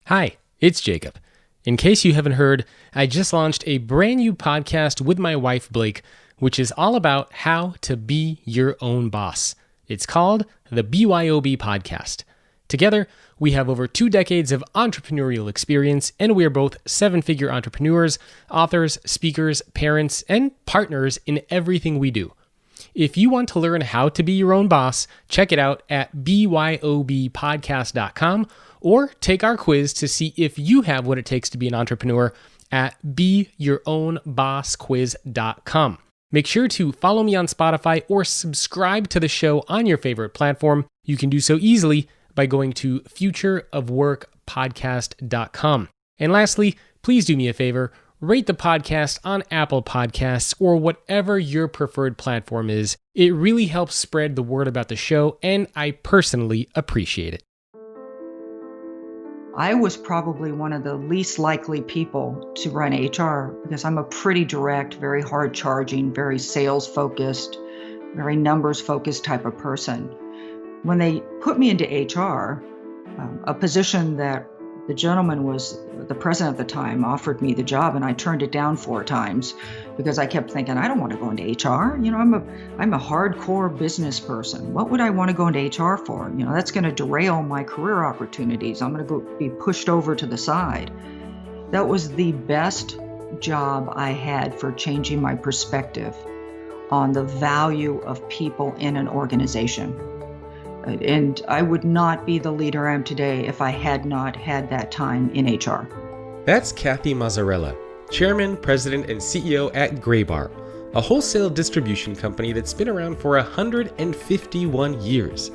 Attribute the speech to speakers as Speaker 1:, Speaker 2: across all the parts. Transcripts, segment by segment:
Speaker 1: Hi, it's Jacob. In case you haven't heard, I just launched a brand new podcast with my wife, Blake, which is all about how to be your own boss. It's called the BYOB Podcast. Together, we have over 2 decades of entrepreneurial experience, and we are both 7-figure entrepreneurs, authors, speakers, parents, and partners in everything we do. If you want to learn how to be your own boss, check it out at byobpodcast.com or take our quiz to see if you have what it takes to be an entrepreneur at beyourownbossquiz.com. Make sure to follow me on Spotify or subscribe to the show on your favorite platform. You can do so easily by going to futureofworkpodcast.com. And lastly, please do me a favor, rate the podcast on Apple Podcasts or whatever your preferred platform is. It really helps spread the word about the show, and I personally appreciate it.
Speaker 2: I was probably one of the least likely people to run HR because I'm a pretty direct, very hard charging, very sales focused, very numbers focused type of person. When they put me into HR, a position that the gentleman was the president at the time offered me the job, and I turned it down 4 times because I kept thinking, I don't want to go into HR. I'm a hardcore business person. What would I want to go into HR for? That's going to derail my career opportunities. I'm going to be pushed over to the side. That was the best job I had for changing my perspective on the value of people in an organization. And I would not be the leader I am today if I had not had that time in HR.
Speaker 1: That's Kathy Mazzarella, Chairman, President, and CEO at Graybar, a wholesale distribution company that's been around for 151 years.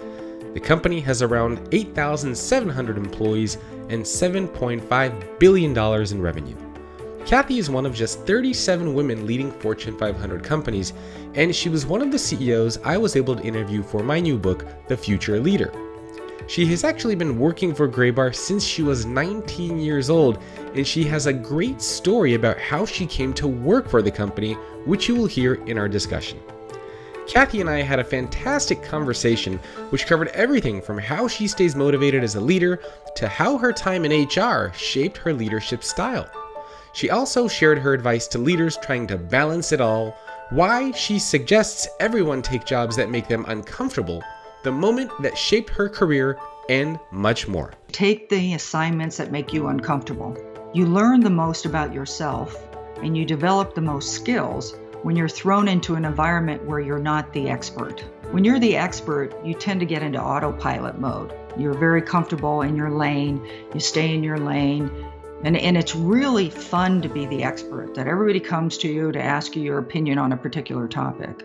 Speaker 1: The company has around 8,700 employees and $7.5 billion in revenue. Kathy is one of just 37 women leading Fortune 500 companies, and she was one of the CEOs I was able to interview for my new book, The Future Leader. She has actually been working for Graybar since she was 19 years old, and she has a great story about how she came to work for the company, which you will hear in our discussion. Kathy and I had a fantastic conversation which covered everything from how she stays motivated as a leader to how her time in HR shaped her leadership style. She also shared her advice to leaders trying to balance it all, why she suggests everyone take jobs that make them uncomfortable, the moment that shaped her career, and much more.
Speaker 2: Take the assignments that make you uncomfortable. You learn the most about yourself and you develop the most skills when you're thrown into an environment where you're not the expert. When you're the expert, you tend to get into autopilot mode. You're very comfortable in your lane, you stay in your lane. And it's really fun to be the expert, that everybody comes to you to ask you your opinion on a particular topic.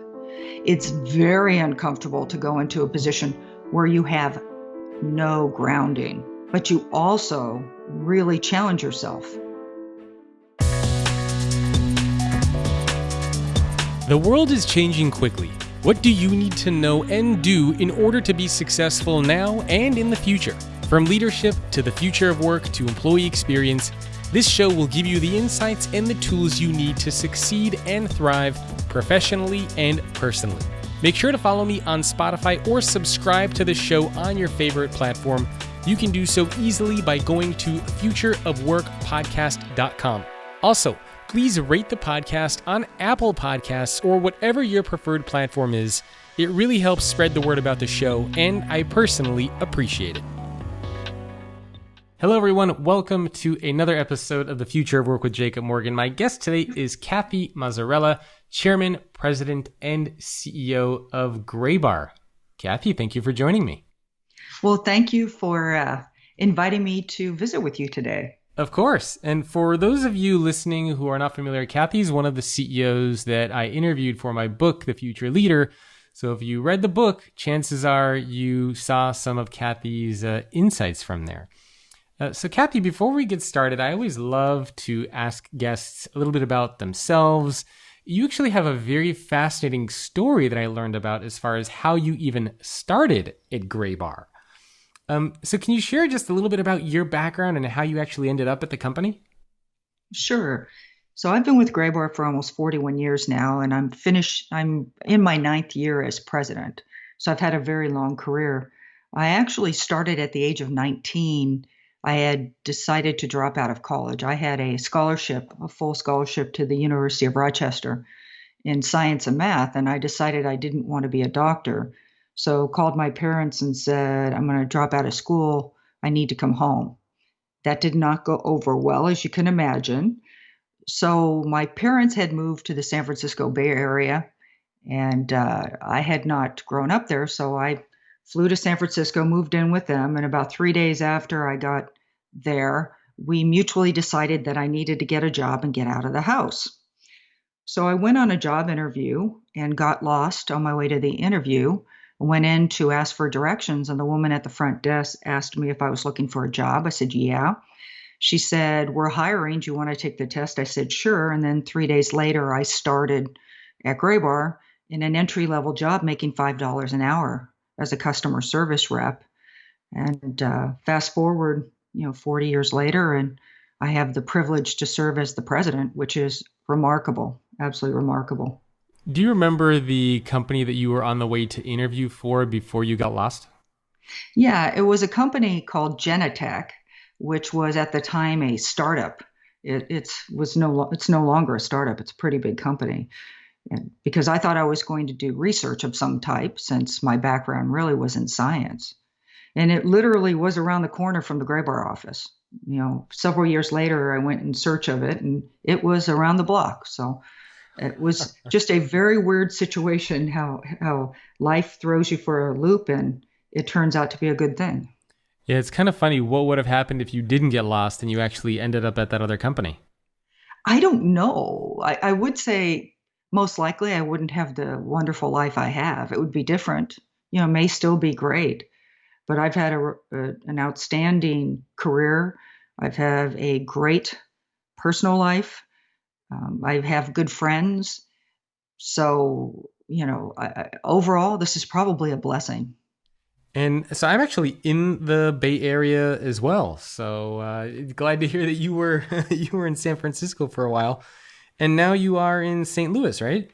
Speaker 2: It's very uncomfortable to go into a position where you have no grounding, but you also really challenge yourself.
Speaker 1: The world is changing quickly. What do you need to know and do in order to be successful now and in the future? From leadership to the future of work to employee experience, this show will give you the insights and the tools you need to succeed and thrive professionally and personally. Make sure to follow me on Spotify or subscribe to the show on your favorite platform. You can do so easily by going to futureofworkpodcast.com. Also, please rate the podcast on Apple Podcasts or whatever your preferred platform is. It really helps spread the word about the show, and I personally appreciate it. Hello, everyone. Welcome to another episode of The Future of Work with Jacob Morgan. My guest today is Kathy Mazzarella, Chairman, President, and CEO of Graybar. Kathy, thank you for joining me.
Speaker 2: Well, thank you for inviting me to visit with you today.
Speaker 1: Of course. And for those of you listening who are not familiar, Kathy's one of the CEOs that I interviewed for my book, The Future Leader. So if you read the book, chances are you saw some of Kathy's insights from there. So Kathy, before we get started, I always love to ask guests a little bit about themselves. You actually have a very fascinating story that I learned about as far as how you even started at Graybar. So can you share just a little bit about your background and how you actually ended up at the company?
Speaker 2: Sure. So I've been with Graybar for almost 41 years now, and I'm in my 9th year as president. So I've had a very long career. I actually started at the age of 19 I had decided to drop out of college. I had a scholarship, a full scholarship to the University of Rochester in science and math, and I decided I didn't want to be a doctor. So called my parents and said, I'm going to drop out of school. I need to come home. That did not go over well, as you can imagine. So my parents had moved to the San Francisco Bay Area, and I had not grown up there. So I flew to San Francisco, moved in with them, and about 3 days after I got there, we mutually decided that I needed to get a job and get out of the house. So I went on a job interview and got lost on my way to the interview. Went in to ask for directions, and the woman at the front desk asked me if I was looking for a job. I said, yeah. She said, we're hiring. Do you want to take the test? I said, sure. And then 3 days later, I started at Graybar in an entry level job making $5 an hour as a customer service rep. And fast forward, 40 years later, and I have the privilege to serve as the president, which is remarkable, absolutely remarkable.
Speaker 3: Do you remember the company that you were on the way to interview for before you got lost?
Speaker 2: Yeah, it was a company called Genetech, which was at the time a startup. It's no longer a startup. It's a pretty big company. And because I thought I was going to do research of some type, since my background really was in science, and it literally was around the corner from the Graybar office. Several years later, I went in search of it, and it was around the block. So it was just a very weird situation. How life throws you for a loop, and it turns out to be a good thing.
Speaker 3: Yeah, it's kind of funny. What would have happened if you didn't get lost and you actually ended up at that other company?
Speaker 2: I don't know. I would say most likely I wouldn't have the wonderful life I have. It would be different. May still be great, but I've had an outstanding career. I've had a great personal life. I have good friends. So, overall, this is probably a blessing.
Speaker 3: And so I'm actually in the Bay Area as well. So glad to hear that you were you were in San Francisco for a while, and now you are in St. Louis, right?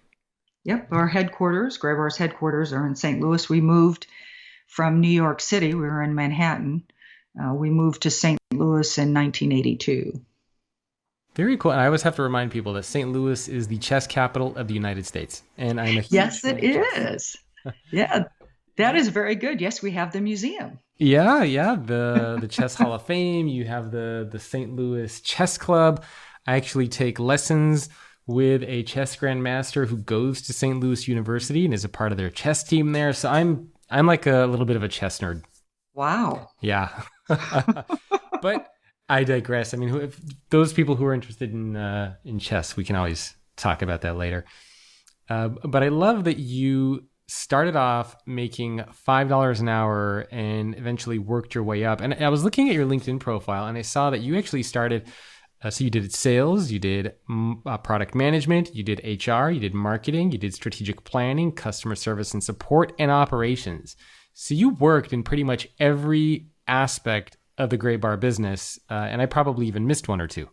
Speaker 2: Yep, our headquarters, Graybar's headquarters, are in St. Louis. We moved from New York City. We were in Manhattan. We moved to St. Louis in 1982.
Speaker 3: Very cool. And I always have to remind people that St. Louis is the chess capital of the United States, and I'm a huge
Speaker 2: Yes,
Speaker 3: fan
Speaker 2: it
Speaker 3: of chess.
Speaker 2: is. Yeah, that is very good. Yes, we have the museum.
Speaker 3: Yeah. The Chess Hall of Fame. You have the St. Louis Chess Club. I actually take lessons with a chess grandmaster who goes to St. Louis University and is a part of their chess team there. So I'm like a little bit of a chess nerd.
Speaker 2: Wow.
Speaker 3: Yeah. But I digress. I mean, if those people who are interested in chess, we can always talk about that later. But I love that you started off making $5 an hour and eventually worked your way up. And I was looking at your LinkedIn profile and I saw that you actually started. So you did sales, you did product management, you did HR, you did marketing, you did strategic planning, customer service and support, and operations. So you worked in pretty much every aspect of the Graybar business, and I probably even missed one or two.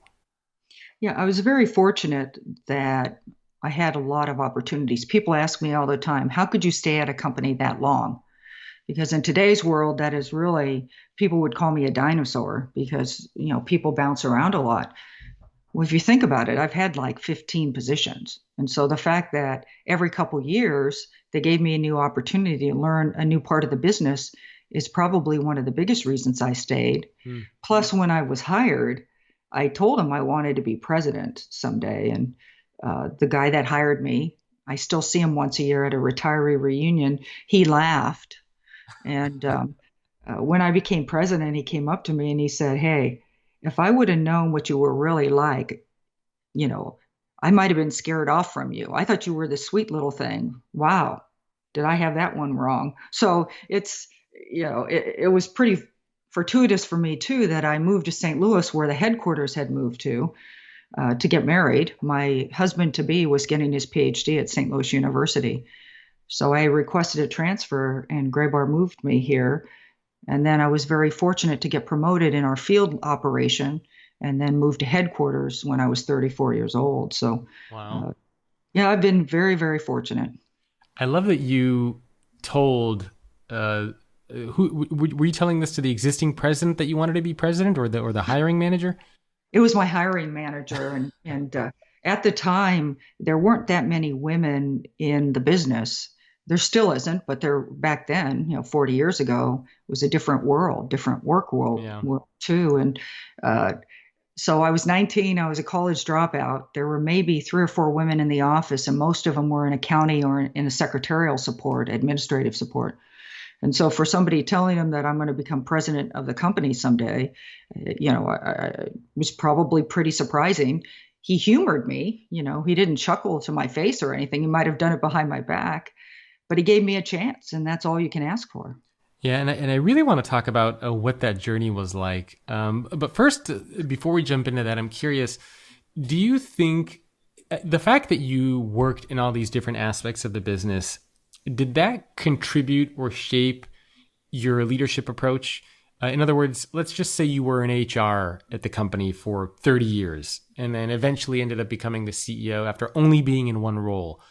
Speaker 2: Yeah, I was very fortunate that I had a lot of opportunities. People ask me all the time, how could you stay at a company that long? Because in today's world, that is really, people would call me a dinosaur because, people bounce around a lot. Well, if you think about it, I've had like 15 positions. And so the fact that every couple years they gave me a new opportunity to learn a new part of the business is probably one of the biggest reasons I stayed. Plus, when I was hired, I told him I wanted to be president someday. And the guy that hired me, I still see him once a year at a retiree reunion. He laughed. And when I became president, he came up to me and he said, hey, if I would have known what you were really like, you know, I might have been scared off from you. I thought you were this sweet little thing. Wow. Did I have that one wrong? So it was pretty fortuitous for me too that I moved to St. Louis where the headquarters had moved to get married. My husband to be was getting his PhD at St. Louis University. So I requested a transfer and Graybar moved me here. And then I was very fortunate to get promoted in our field operation and then moved to headquarters when I was 34 years old. So,
Speaker 3: Wow.
Speaker 2: yeah, I've been very, very fortunate.
Speaker 3: I love that you told Were you telling this to the existing president that you wanted to be president, or the hiring manager?
Speaker 2: It was my hiring manager, and at the time there weren't that many women in the business. There still isn't, but there back then, 40 years ago, it was a different world, different work world,
Speaker 3: Yeah.
Speaker 2: world too. And so I was 19. I was a college dropout. There were maybe 3 or 4 women in the office, and most of them were in accounting or in a secretarial support, administrative support. And so for somebody telling him that I'm going to become president of the company someday, it was probably pretty surprising. He humored me. He didn't chuckle to my face or anything. He might have done it behind my back, but he gave me a chance, and that's all you can ask for.
Speaker 3: Yeah, and I really want to talk about what that journey was like. But first, before we jump into that, I'm curious, do you think the fact that you worked in all these different aspects of the business, did that contribute or shape your leadership approach? In other words, let's just say you were in HR at the company for 30 years and then eventually ended up becoming the CEO after only being in one role.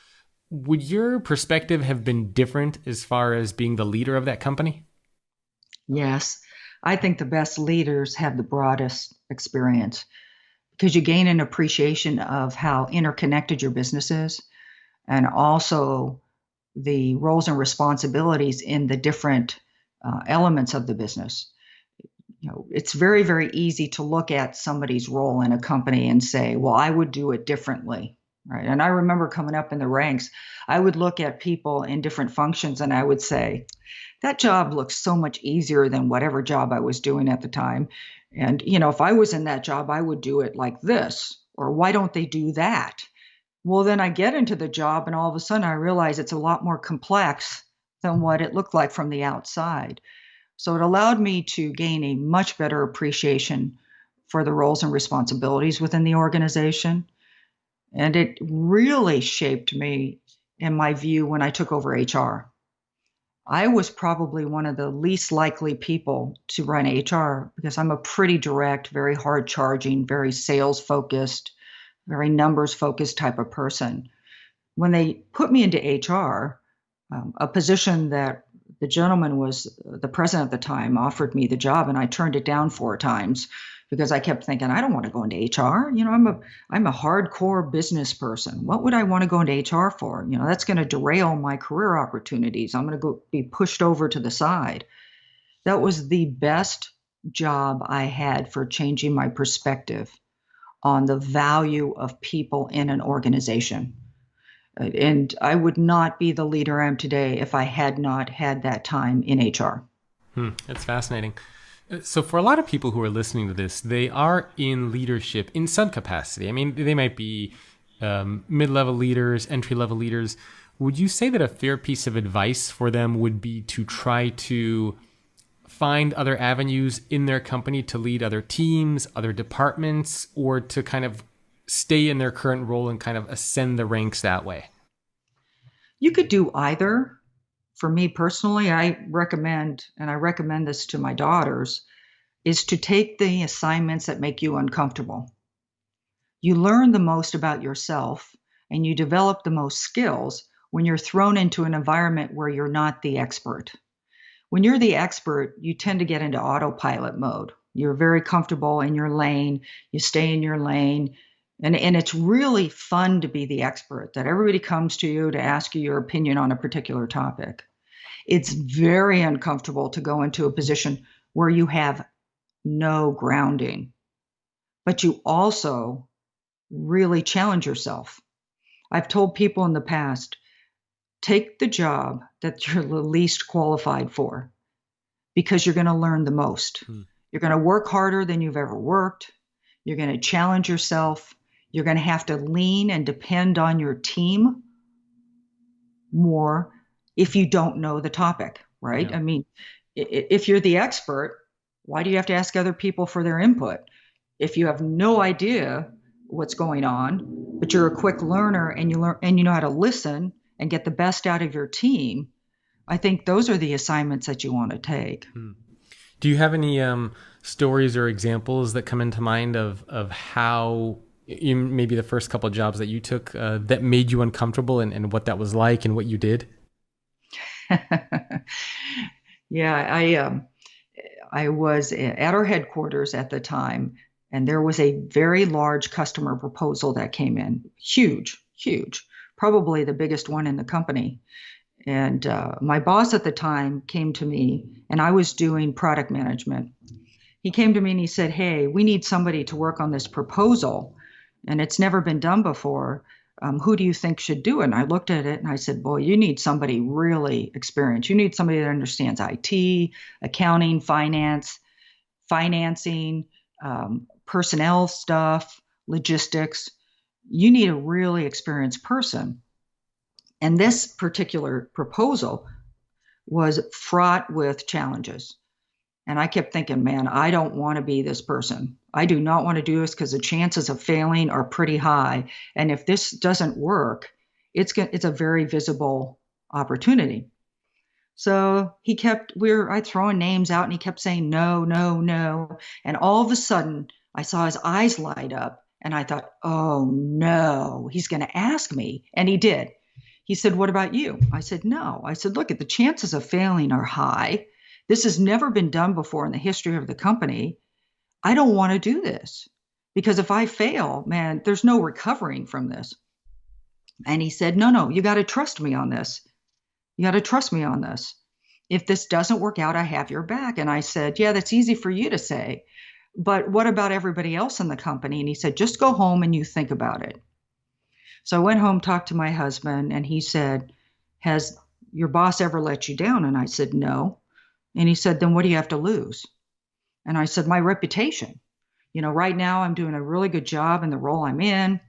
Speaker 3: Would your perspective have been different as far as being the leader of that company?
Speaker 2: Yes, I think the best leaders have the broadest experience because you gain an appreciation of how interconnected your business is, and also the roles and responsibilities in the different elements of the business. It's very, very easy to look at somebody's role in a company and say, well, I would do it differently, right? And I remember coming up in the ranks, I would look at people in different functions and I would say, that job looks so much easier than whatever job I was doing at the time. And, if I was in that job, I would do it like this, or why don't they do that? Well, then I get into the job and all of a sudden I realize it's a lot more complex than what it looked like from the outside. So it allowed me to gain a much better appreciation for the roles and responsibilities within the organization. And it really shaped me in my view when I took over HR. I was probably one of the least likely people to run HR because I'm a pretty direct, very hard charging, very sales focused, very numbers focused type of person. When they put me into HR, a position that the gentleman was the president at the time offered me the job, and I turned it down 4 times because I kept thinking, I don't want to go into HR. I'm a hardcore business person. What would I want to go into HR for? That's going to derail my career opportunities. I'm going to be pushed over to the side. That was the best job I had for changing my perspective on the value of people in an organization. And I would not be the leader I am today if I had not had that time in HR.
Speaker 3: That's fascinating. So for a lot of people who are listening to this, they are in leadership in some capacity. I mean, they might be mid-level leaders, entry-level leaders. Would you say that a fair piece of advice for them would be to try to find other avenues in their company to lead other teams, other departments, or to kind of stay in their current role and kind of ascend the ranks that way?
Speaker 2: You could do either. For me personally, I recommend this to my daughters, is to take the assignments that make you uncomfortable. You learn the most about yourself and you develop the most skills when you're thrown into an environment where you're not the expert. When you're the expert, you tend to get into autopilot mode. You're very comfortable in your lane. You stay in your lane. And it's really fun to be the expert, that everybody comes to you to ask you your opinion on a particular topic. It's very uncomfortable to go into a position where you have no grounding, but you also really challenge yourself. I've told people in the past, take the job that you're the least qualified for because you're going to learn the most. You're going to work harder than you've ever worked. You're going to challenge yourself. You're going to have to lean and depend on your team more if you don't know the topic, right? Yeah. I mean, if you're the expert, why do you have to ask other people for their input? If you have no idea what's going on, but you're a quick learner and you know how to listen and get the best out of your team, I think those are the assignments that you want to take.
Speaker 3: Do you have any stories or examples that come into mind of how maybe the first couple of jobs that you took that made you uncomfortable and what that was like and what you did?
Speaker 2: Yeah, I was at our headquarters at the time, and there was a very large customer proposal that came in. Huge, huge, probably the biggest one in the company. And my boss at the time came to me, and I was doing product management. He came to me and he said, "Hey, we need somebody to work on this proposal, and it's never been done before. Who do you think should do it?" And I looked at it and I said, "Boy, you need somebody really experienced. You need somebody that understands IT, accounting, finance, financing, personnel stuff, logistics. You need a really experienced person." And this particular proposal was fraught with challenges. And I kept thinking, man, I don't want to be this person. I do not want to do this because the chances of failing are pretty high. And if this doesn't work, it's a very visible opportunity. So I throwing names out and he kept saying no, no, no. And all of a sudden I saw his eyes light up and I thought, oh no, he's going to ask me. And he did. He said, "What about you?" I said, "No." I said, "Look, the chances of failing are high. This has never been done before in the history of the company. I don't want to do this because if I fail, man, there's no recovering from this." And he said, "No, no, you got to trust me on this. You got to trust me on this. If this doesn't work out, I have your back." And I said, "Yeah, that's easy for you to say. But what about everybody else in the company?" And he said, "Just go home and you think about it." So I went home, talked to my husband, and he said, "Has your boss ever let you down?" And I said, "No." And he said, "Then what do you have to lose?" And I said, "My reputation. Right now I'm doing a really good job in the role I'm in.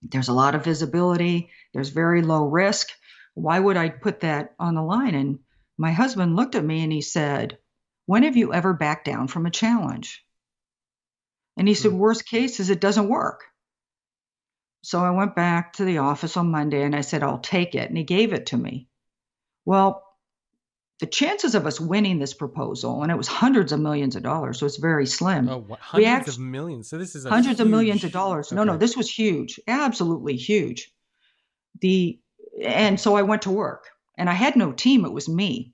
Speaker 2: There's a lot of visibility. There's very low risk. Why would I put that on the line?" And my husband looked at me and he said, "When have you ever backed down from a challenge?" And he said,
Speaker 3: Hmm.
Speaker 2: "Worst case is it doesn't work." So I went back to the office on Monday and I said, "I'll take it." And he gave it to me. Well, the chances of us winning this proposal, and it was hundreds of millions of dollars, so it's very
Speaker 3: Oh,
Speaker 2: slim.
Speaker 3: what,
Speaker 2: We
Speaker 3: hundreds of
Speaker 2: actually
Speaker 3: millions. So this is a
Speaker 2: hundreds of millions of
Speaker 3: huge.
Speaker 2: dollars. No, no,
Speaker 3: Okay.
Speaker 2: this was huge, absolutely huge. The and so I went to work, and I had no team; it was me.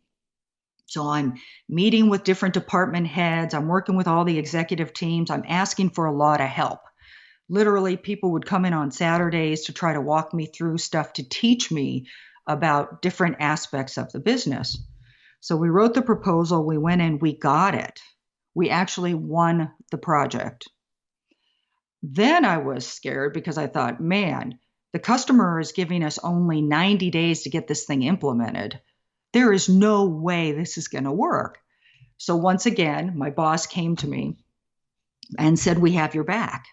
Speaker 2: So I'm meeting with different department heads. I'm working with all the executive teams. I'm asking for a lot of help. Literally, people would come in on Saturdays to try to walk me through stuff to teach me about different aspects of the business. So we wrote the proposal, we went in, we got it. We actually won the project. Then I was scared because I thought, man, the customer is giving us only 90 days to get this thing implemented. There is no way this is going to work. So once again, my boss came to me and said, "We have your back."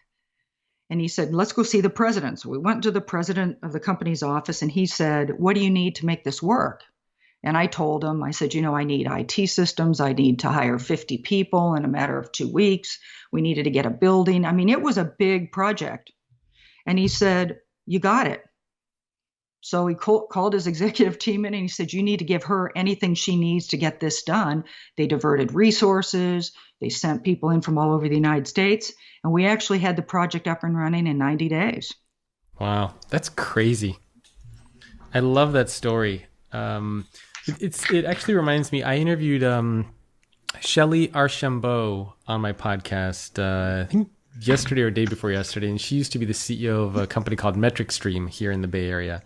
Speaker 2: And he said, "Let's go see the president." So we went to the president of the company's office and he said, "What do you need to make this work?" And I told him, I said, "I need IT systems. I need to hire 50 people in a matter of 2 weeks. We needed to get a building." I mean, it was a big project. And he said, "You got it." So he called his executive team in and he said, "You need to give her anything she needs to get this done." They diverted resources. They sent people in from all over the United States. And we actually had the project up and running in 90 days.
Speaker 3: Wow, that's crazy. I love that story. It actually reminds me. I interviewed Shelly Archambault on my podcast. I think yesterday or day before yesterday, and she used to be the CEO of a company called Metric Stream here in the Bay Area.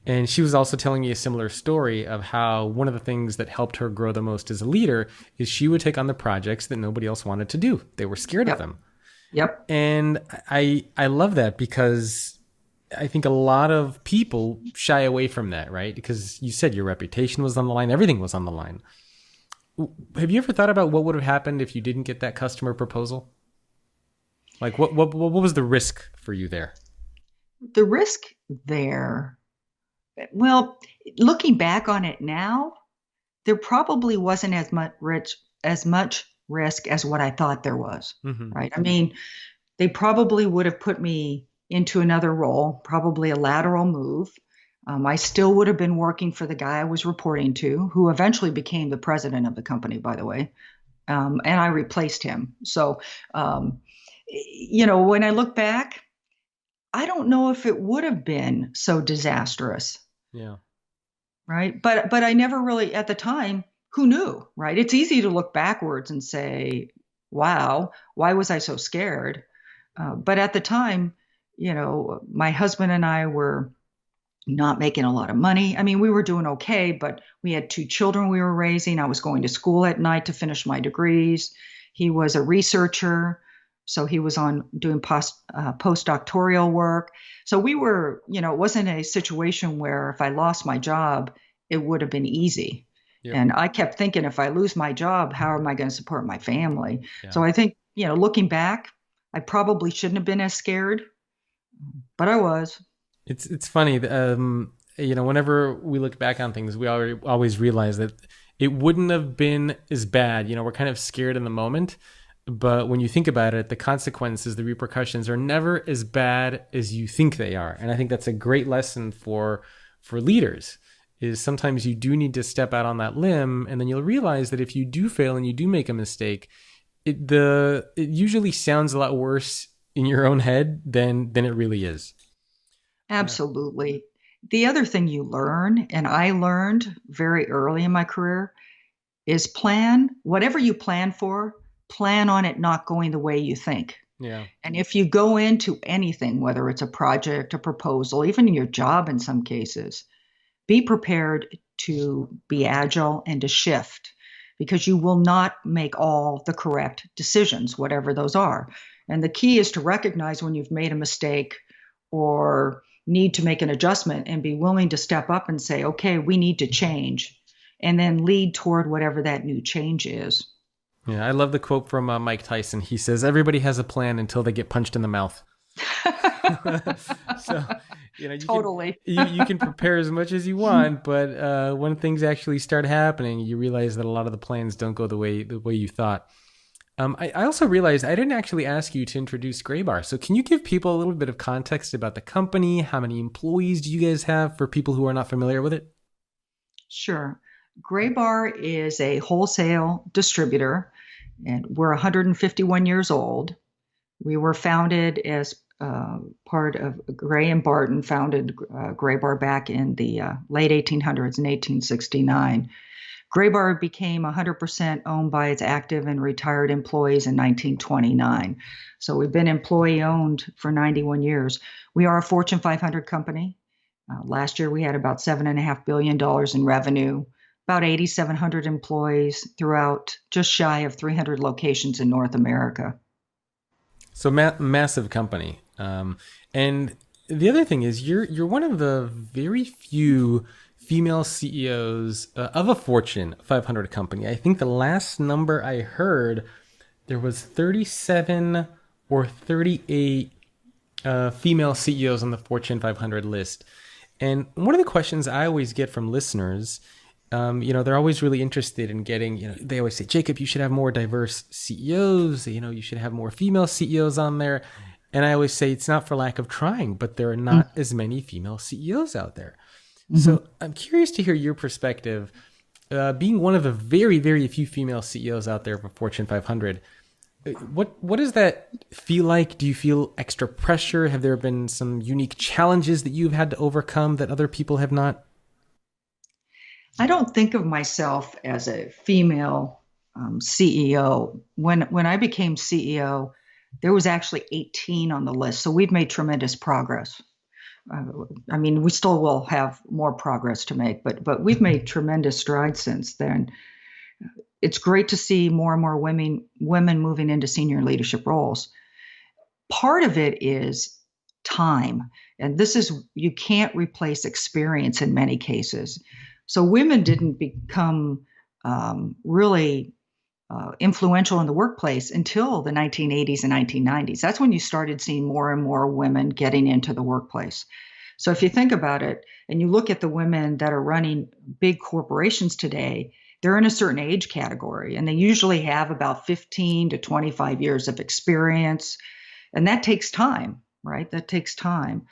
Speaker 3: And she was also telling me a similar story of how one of the things that helped her grow the most as a leader is she would take on the projects that nobody else wanted to do. They were scared of
Speaker 2: Yep.
Speaker 3: them.
Speaker 2: Yep.
Speaker 3: And I love that because I think a lot of people shy away from that, right? Because you said your reputation was on the line, everything was on the line. Have you ever thought about what would have happened if you didn't get that customer proposal? Like what was the risk for you there?
Speaker 2: The risk there, well, looking back on it now, there probably wasn't as much risk as what I thought there was.
Speaker 3: Mm-hmm.
Speaker 2: Right. I mean, they probably would have put me into another role, probably a lateral move. I still would have been working for the guy I was reporting to, who eventually became the president of the company, by the way. And I replaced him. So, when I look back, I don't know if it would have been so disastrous,
Speaker 3: Yeah.
Speaker 2: right? But I never really, at the time, who knew, right? It's easy to look backwards and say, wow, why was I so scared? But at the time, my husband and I were not making a lot of money. I mean, we were doing okay, but we had two children we were raising. I was going to school at night to finish my degrees. He was a researcher, so he was on doing postdoctoral work. So we were, it wasn't a situation where if I lost my job, it would have been easy.
Speaker 3: Yep.
Speaker 2: And I kept thinking, if I lose my job, how am I going to support my family?
Speaker 3: Yeah.
Speaker 2: So I think, looking back, I probably shouldn't have been as scared, but I was.
Speaker 3: It's funny. Whenever we look back on things, we always realize that it wouldn't have been as bad. We're kind of scared in the moment, but when you think about it, the consequences, the repercussions are never as bad as you think they are. And I think that's a great lesson for leaders. Is sometimes you do need to step out on that limb, and then you'll realize that if you do fail and you do make a mistake, it usually sounds a lot worse in your own head than it really is.
Speaker 2: Absolutely. The other thing you learn, and I learned very early in my career, is whatever you plan for, plan on it not going the way you think.
Speaker 3: Yeah.
Speaker 2: And if you go into anything, whether it's a project, a proposal, even in your job in some cases, be prepared to be agile and to shift, because you will not make all the correct decisions, whatever those are. And the key is to recognize when you've made a mistake or need to make an adjustment and be willing to step up and say, okay, we need to change, and then lead toward whatever that new change is.
Speaker 3: Yeah, I love the quote from Mike Tyson. He says, everybody has a plan until they get punched in the mouth. So,
Speaker 2: Totally.
Speaker 3: You can prepare as much as you want, but when things actually start happening, you realize that a lot of the plans don't go the way you thought. I also realized I didn't actually ask you to introduce Graybar. So can you give people a little bit of context about the company? How many employees do you guys have for people who are not familiar with it?
Speaker 2: Sure. Graybar is a wholesale distributor, and we're 151 years old. We were founded as part of Gray and Barton founded Graybar back in the late 1800s in 1869. Graybar became 100% owned by its active and retired employees in 1929. So we've been employee owned for 91 years. We are a Fortune 500 company. Last year we had about $7.5 billion in revenue, about 8,700 employees throughout just shy of 300 locations in North America.
Speaker 3: So massive company. And the other thing is you're one of the very few female CEOs of a Fortune 500 company. I think the last number I heard, there was 37 or 38 female CEOs on the Fortune 500 list. And one of the questions I always get from listeners, they're always really interested in getting, they always say, Jacob, you should have more diverse CEOs. You should have more female CEOs on there. And I always say it's not for lack of trying, but there are not as many female CEOs out there. Mm-hmm. So I'm curious to hear your perspective, being one of the very, very few female CEOs out there for Fortune 500. What does that feel like? Do you feel extra pressure? Have there been some unique challenges that you've had to overcome that other people have not?
Speaker 2: I don't think of myself as a female CEO. When I became CEO, there was actually 18 on the list. So we've made tremendous progress. We still will have more progress to make, but we've made tremendous strides since then. It's great to see more and more women moving into senior leadership roles. Part of it is time, and you can't replace experience in many cases. So women didn't become really influential in the workplace until the 1980s and 1990s. That's when you started seeing more and more women getting into the workplace. So if you think about it and you look at the women that are running big corporations today, they're in a certain age category, and they usually have about 15 to 25 years of experience. And that takes time, right? That takes time.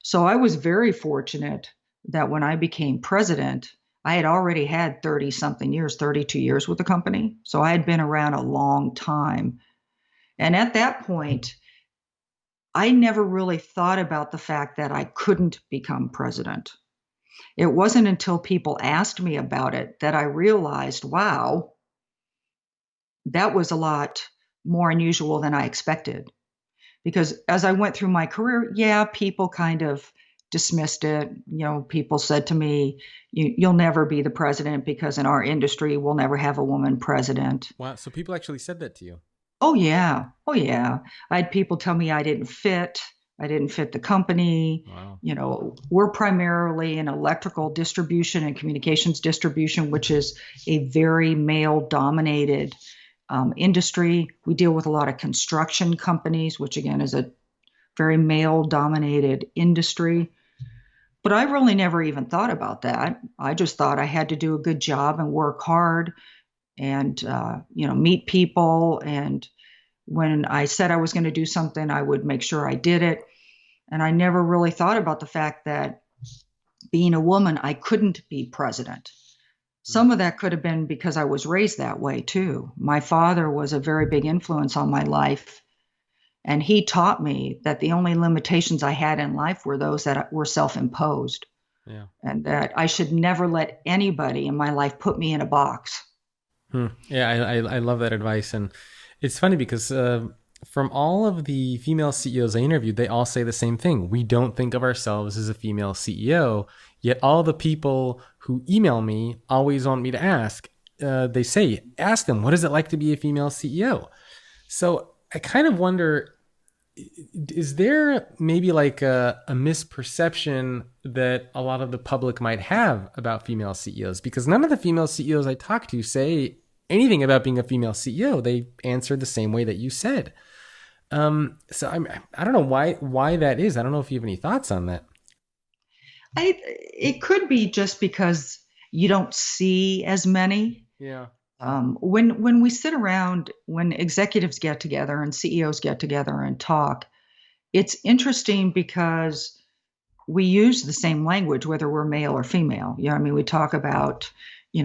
Speaker 2: So I was very fortunate that when I became president, I had already had 30-something years, 32 years with the company. So I had been around a long time. And at that point, I never really thought about the fact that I couldn't become president. It wasn't until people asked me about it that I realized, wow, that was a lot more unusual than I expected. Because as I went through my career, yeah, people kind of dismissed it. People said to me, you'll never be the president because in our industry, we'll never have a woman president.
Speaker 3: Wow. So people actually said that to you.
Speaker 2: Oh, yeah. Oh, yeah. I had people tell me I didn't fit. I didn't fit the company.
Speaker 3: Wow.
Speaker 2: We're primarily in electrical distribution and communications distribution, which is a very male dominated industry. We deal with a lot of construction companies, which again is a very male dominated industry. But I really never even thought about that. I just thought I had to do a good job and work hard and, meet people. And when I said I was going to do something, I would make sure I did it. And I never really thought about the fact that being a woman, I couldn't be president. Some of that could have been because I was raised that way too. My father was a very big influence on my life. And he taught me that the only limitations I had in life were those that were self-imposed.
Speaker 3: Yeah.
Speaker 2: And that I should never let anybody in my life put me in a box.
Speaker 3: Yeah, I love that advice. And it's funny because from all of the female CEOs I interviewed, they all say the same thing. We don't think of ourselves as a female CEO, yet all the people who email me always want me to ask. They say, ask them, what is it like to be a female CEO? So I kind of wonder, is there maybe like a misperception that a lot of the public might have about female CEOs? Because none of the female CEOs I talk to say anything about being a female CEO. They answer the same way that you said. So I don't know why that is. I don't know if you have any thoughts on that.
Speaker 2: It could be just because you don't see as many.
Speaker 3: Yeah.
Speaker 2: When we sit around, when executives get together and CEOs get together and talk, it's interesting because we use the same language, whether we're male or female. We talk about,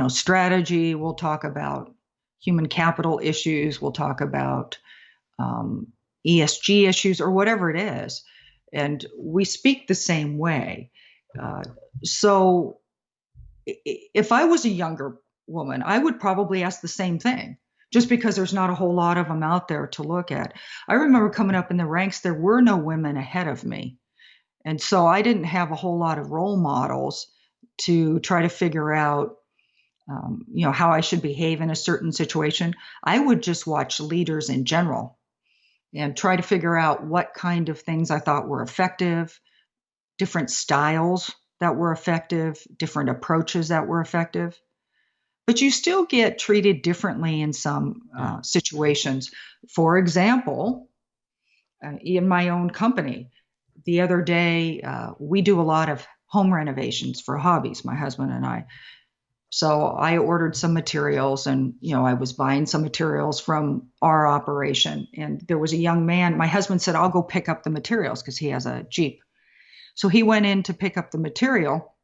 Speaker 2: strategy. We'll talk about human capital issues. We'll talk about ESG issues or whatever it is. And we speak the same way. So if I was a younger woman, I would probably ask the same thing, just because there's not a whole lot of them out there to look at. I remember coming up in the ranks, there were no women ahead of me. And so I didn't have a whole lot of role models to try to figure out, how I should behave in a certain situation. I would just watch leaders in general and try to figure out what kind of things I thought were effective, different styles that were effective, different approaches that were effective. But you still get treated differently in some situations. For example, in my own company, the other day, we do a lot of home renovations for hobbies, my husband and I. So I ordered some materials and, I was buying some materials from our operation. And there was a young man, my husband said, I'll go pick up the materials because he has a Jeep. So he went in to pick up the material.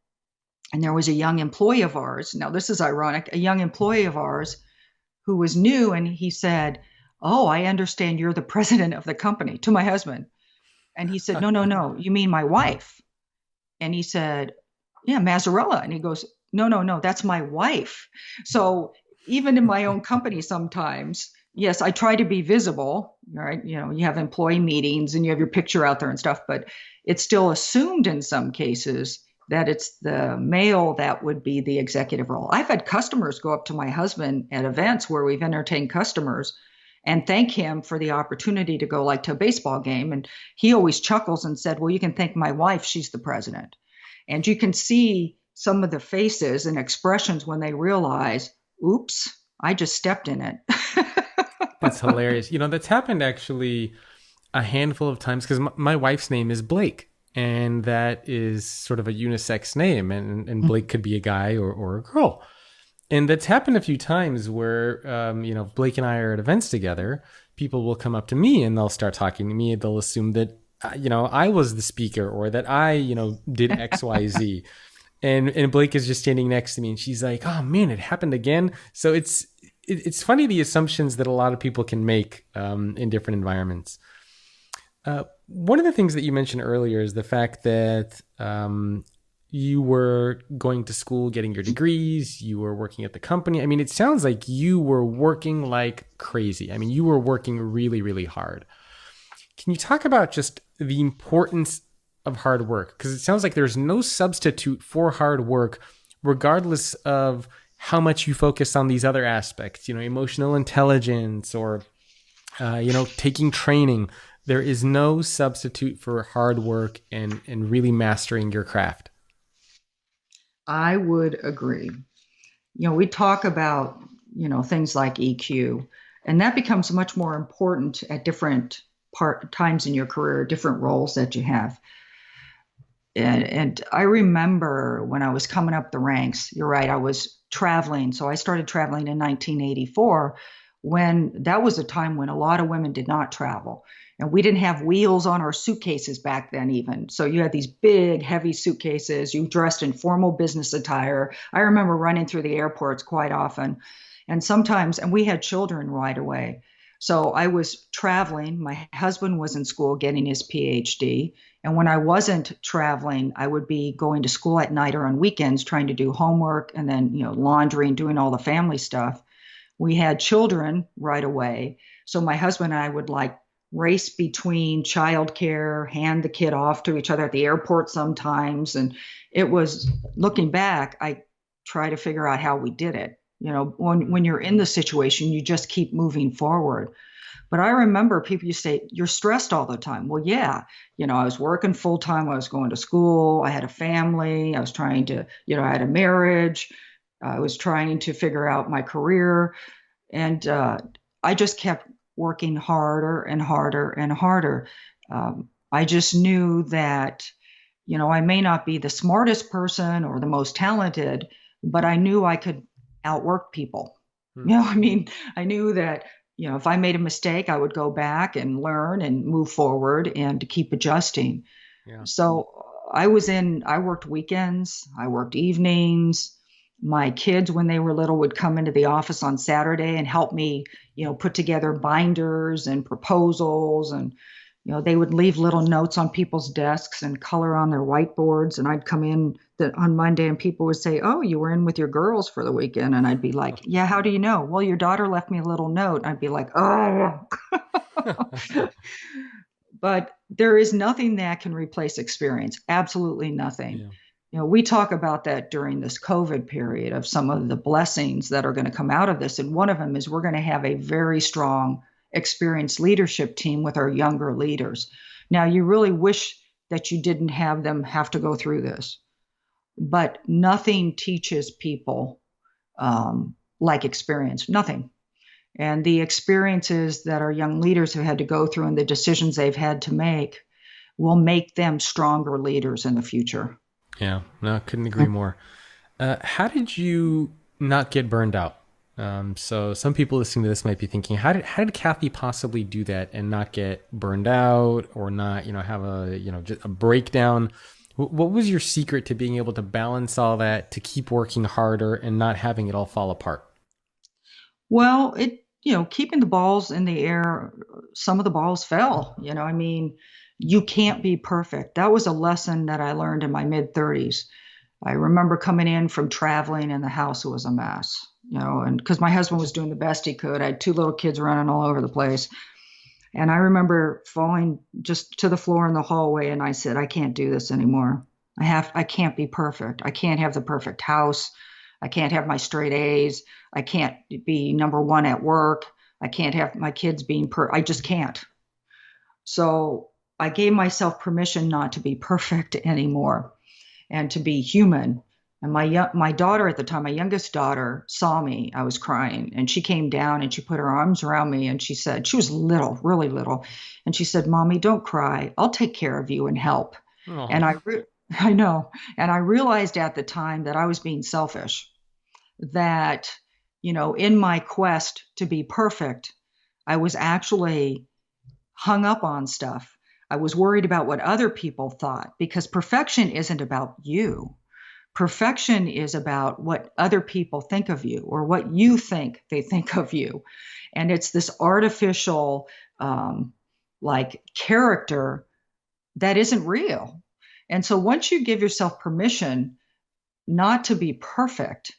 Speaker 2: And there was a young employee of ours. Now, this is ironic, a young employee of ours who was new. And he said, oh, I understand you're the president of the company, to my husband. And he said, no, you mean my wife? And he said, yeah, Mazzarella. And he goes, no, that's my wife. So even in my own company sometimes, yes, I try to be visible, right? You have employee meetings and you have your picture out there and stuff, but it's still assumed in some cases that it's the male that would be the executive role. I've had customers go up to my husband at events where we've entertained customers and thank him for the opportunity to go to a baseball game. And he always chuckles and said, well, you can thank my wife. She's the president. And you can see some of the faces and expressions when they realize, oops, I just stepped in it.
Speaker 3: That's hilarious. That's happened actually a handful of times because my wife's name is Blake. And that is sort of a unisex name. And Blake could be a guy or a girl. And that's happened a few times where, Blake and I are at events together. People will come up to me and they'll start talking to me. They'll assume that, I was the speaker or that I, did X, Y, Z. And Blake is just standing next to me and she's like, oh man, it happened again. So it's funny the assumptions that a lot of people can make in different environments. One of the things that you mentioned earlier is the fact that you were going to school, getting your degrees, you were working at the company. I mean, it sounds like you were working like crazy. I mean, you were working really, really hard. Can you talk about just the importance of hard work? Because it sounds like there's no substitute for hard work, regardless of how much you focus on these other aspects, emotional intelligence or, taking training. There is no substitute for hard work and really mastering your craft.
Speaker 2: I would agree. We talk about, things like EQ, and that becomes much more important at different times in your career, different roles that you have. And I remember when I was coming up the ranks, you're right, I was traveling. So I started traveling in 1984, when that was a time when a lot of women did not travel. And we didn't have wheels on our suitcases back then even. So you had these big, heavy suitcases. You dressed in formal business attire. I remember running through the airports quite often. And we had children right away. So I was traveling. My husband was in school getting his PhD. And when I wasn't traveling, I would be going to school at night or on weekends trying to do homework and then, laundry and doing all the family stuff. We had children right away. So my husband and I would race between childcare, hand the kid off to each other at the airport sometimes. And it was, looking back, I try to figure out how we did it. When you're in the situation, you just keep moving forward. But I remember people used to say, you're stressed all the time. Well, yeah, I was working full time. I was going to school. I had a family. I was trying to, I had a marriage. I was trying to figure out my career. And I just kept working harder and harder and harder. I just knew that, I may not be the smartest person or the most talented, but I knew I could outwork people. I knew that, if I made a mistake, I would go back and learn and move forward and to keep adjusting. Yeah. So I worked weekends, I worked evenings. My kids, when they were little, would come into the office on Saturday and help me, put together binders and proposals. And, they would leave little notes on people's desks and color on their whiteboards. And I'd come in on Monday and people would say, oh, you were in with your girls for the weekend. And I'd be like, yeah, how do you know? Well, your daughter left me a little note. I'd be like, oh. But there is nothing that can replace experience. Absolutely nothing. Yeah. We talk about that during this COVID period of some of the blessings that are going to come out of this. And one of them is we're going to have a very strong, experienced leadership team with our younger leaders. Now, you really wish that you didn't have them have to go through this, but nothing teaches people like experience, nothing. And the experiences that our young leaders have had to go through and the decisions they've had to make will make them stronger leaders in the future.
Speaker 3: Yeah, no, I couldn't agree more. How did you not get burned out? So some people listening to this might be thinking, how did Kathy possibly do that and not get burned out or not, have just a breakdown? What was your secret to being able to balance all that, to keep working harder and not having it all fall apart?
Speaker 2: Well, keeping the balls in the air, some of the balls fell, you can't be perfect. That was a lesson that I learned in my mid-30s. I remember coming in from traveling and the house was a mess, and because my husband was doing the best he could. I had two little kids running all over the place. And I remember falling just to the floor in the hallway and I said, I can't do this anymore. I can't be perfect. I can't have the perfect house. I can't have my straight A's. I can't be number one at work. I can't have my kids being I just can't. So I gave myself permission not to be perfect anymore and to be human. And my daughter at the time, my youngest daughter, saw me. I was crying and she came down and she put her arms around me and she said, she was little, really little. And she said, Mommy, don't cry. I'll take care of you and help. Oh. And I know. And I realized at the time that I was being selfish, that, in my quest to be perfect, I was actually hung up on stuff. I was worried about what other people thought, because perfection isn't about you. Perfection is about what other people think of you or what you think they think of you. And it's this artificial, character that isn't real. And so once you give yourself permission not to be perfect,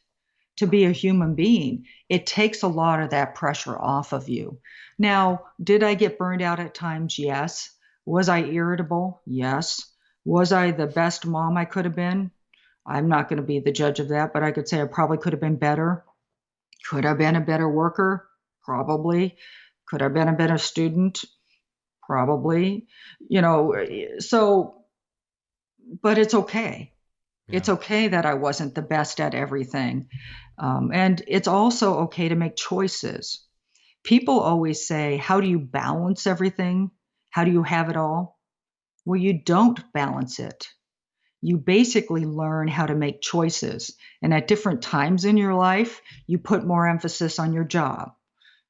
Speaker 2: to be a human being, it takes a lot of that pressure off of you. Now, did I get burned out at times? Yes. Was I irritable? Yes. Was I the best mom I could have been? I'm not going to be the judge of that, but I could say I probably could have been better. Could I have been a better worker? Probably. Could I have been a better student? Probably. So, but it's okay.
Speaker 3: Yeah.
Speaker 2: It's okay that I wasn't the best at everything. And it's also okay to make choices. People always say, how do you balance everything? How do you have it all? Well, you don't balance it. You basically learn how to make choices. And at different times in your life, you put more emphasis on your job.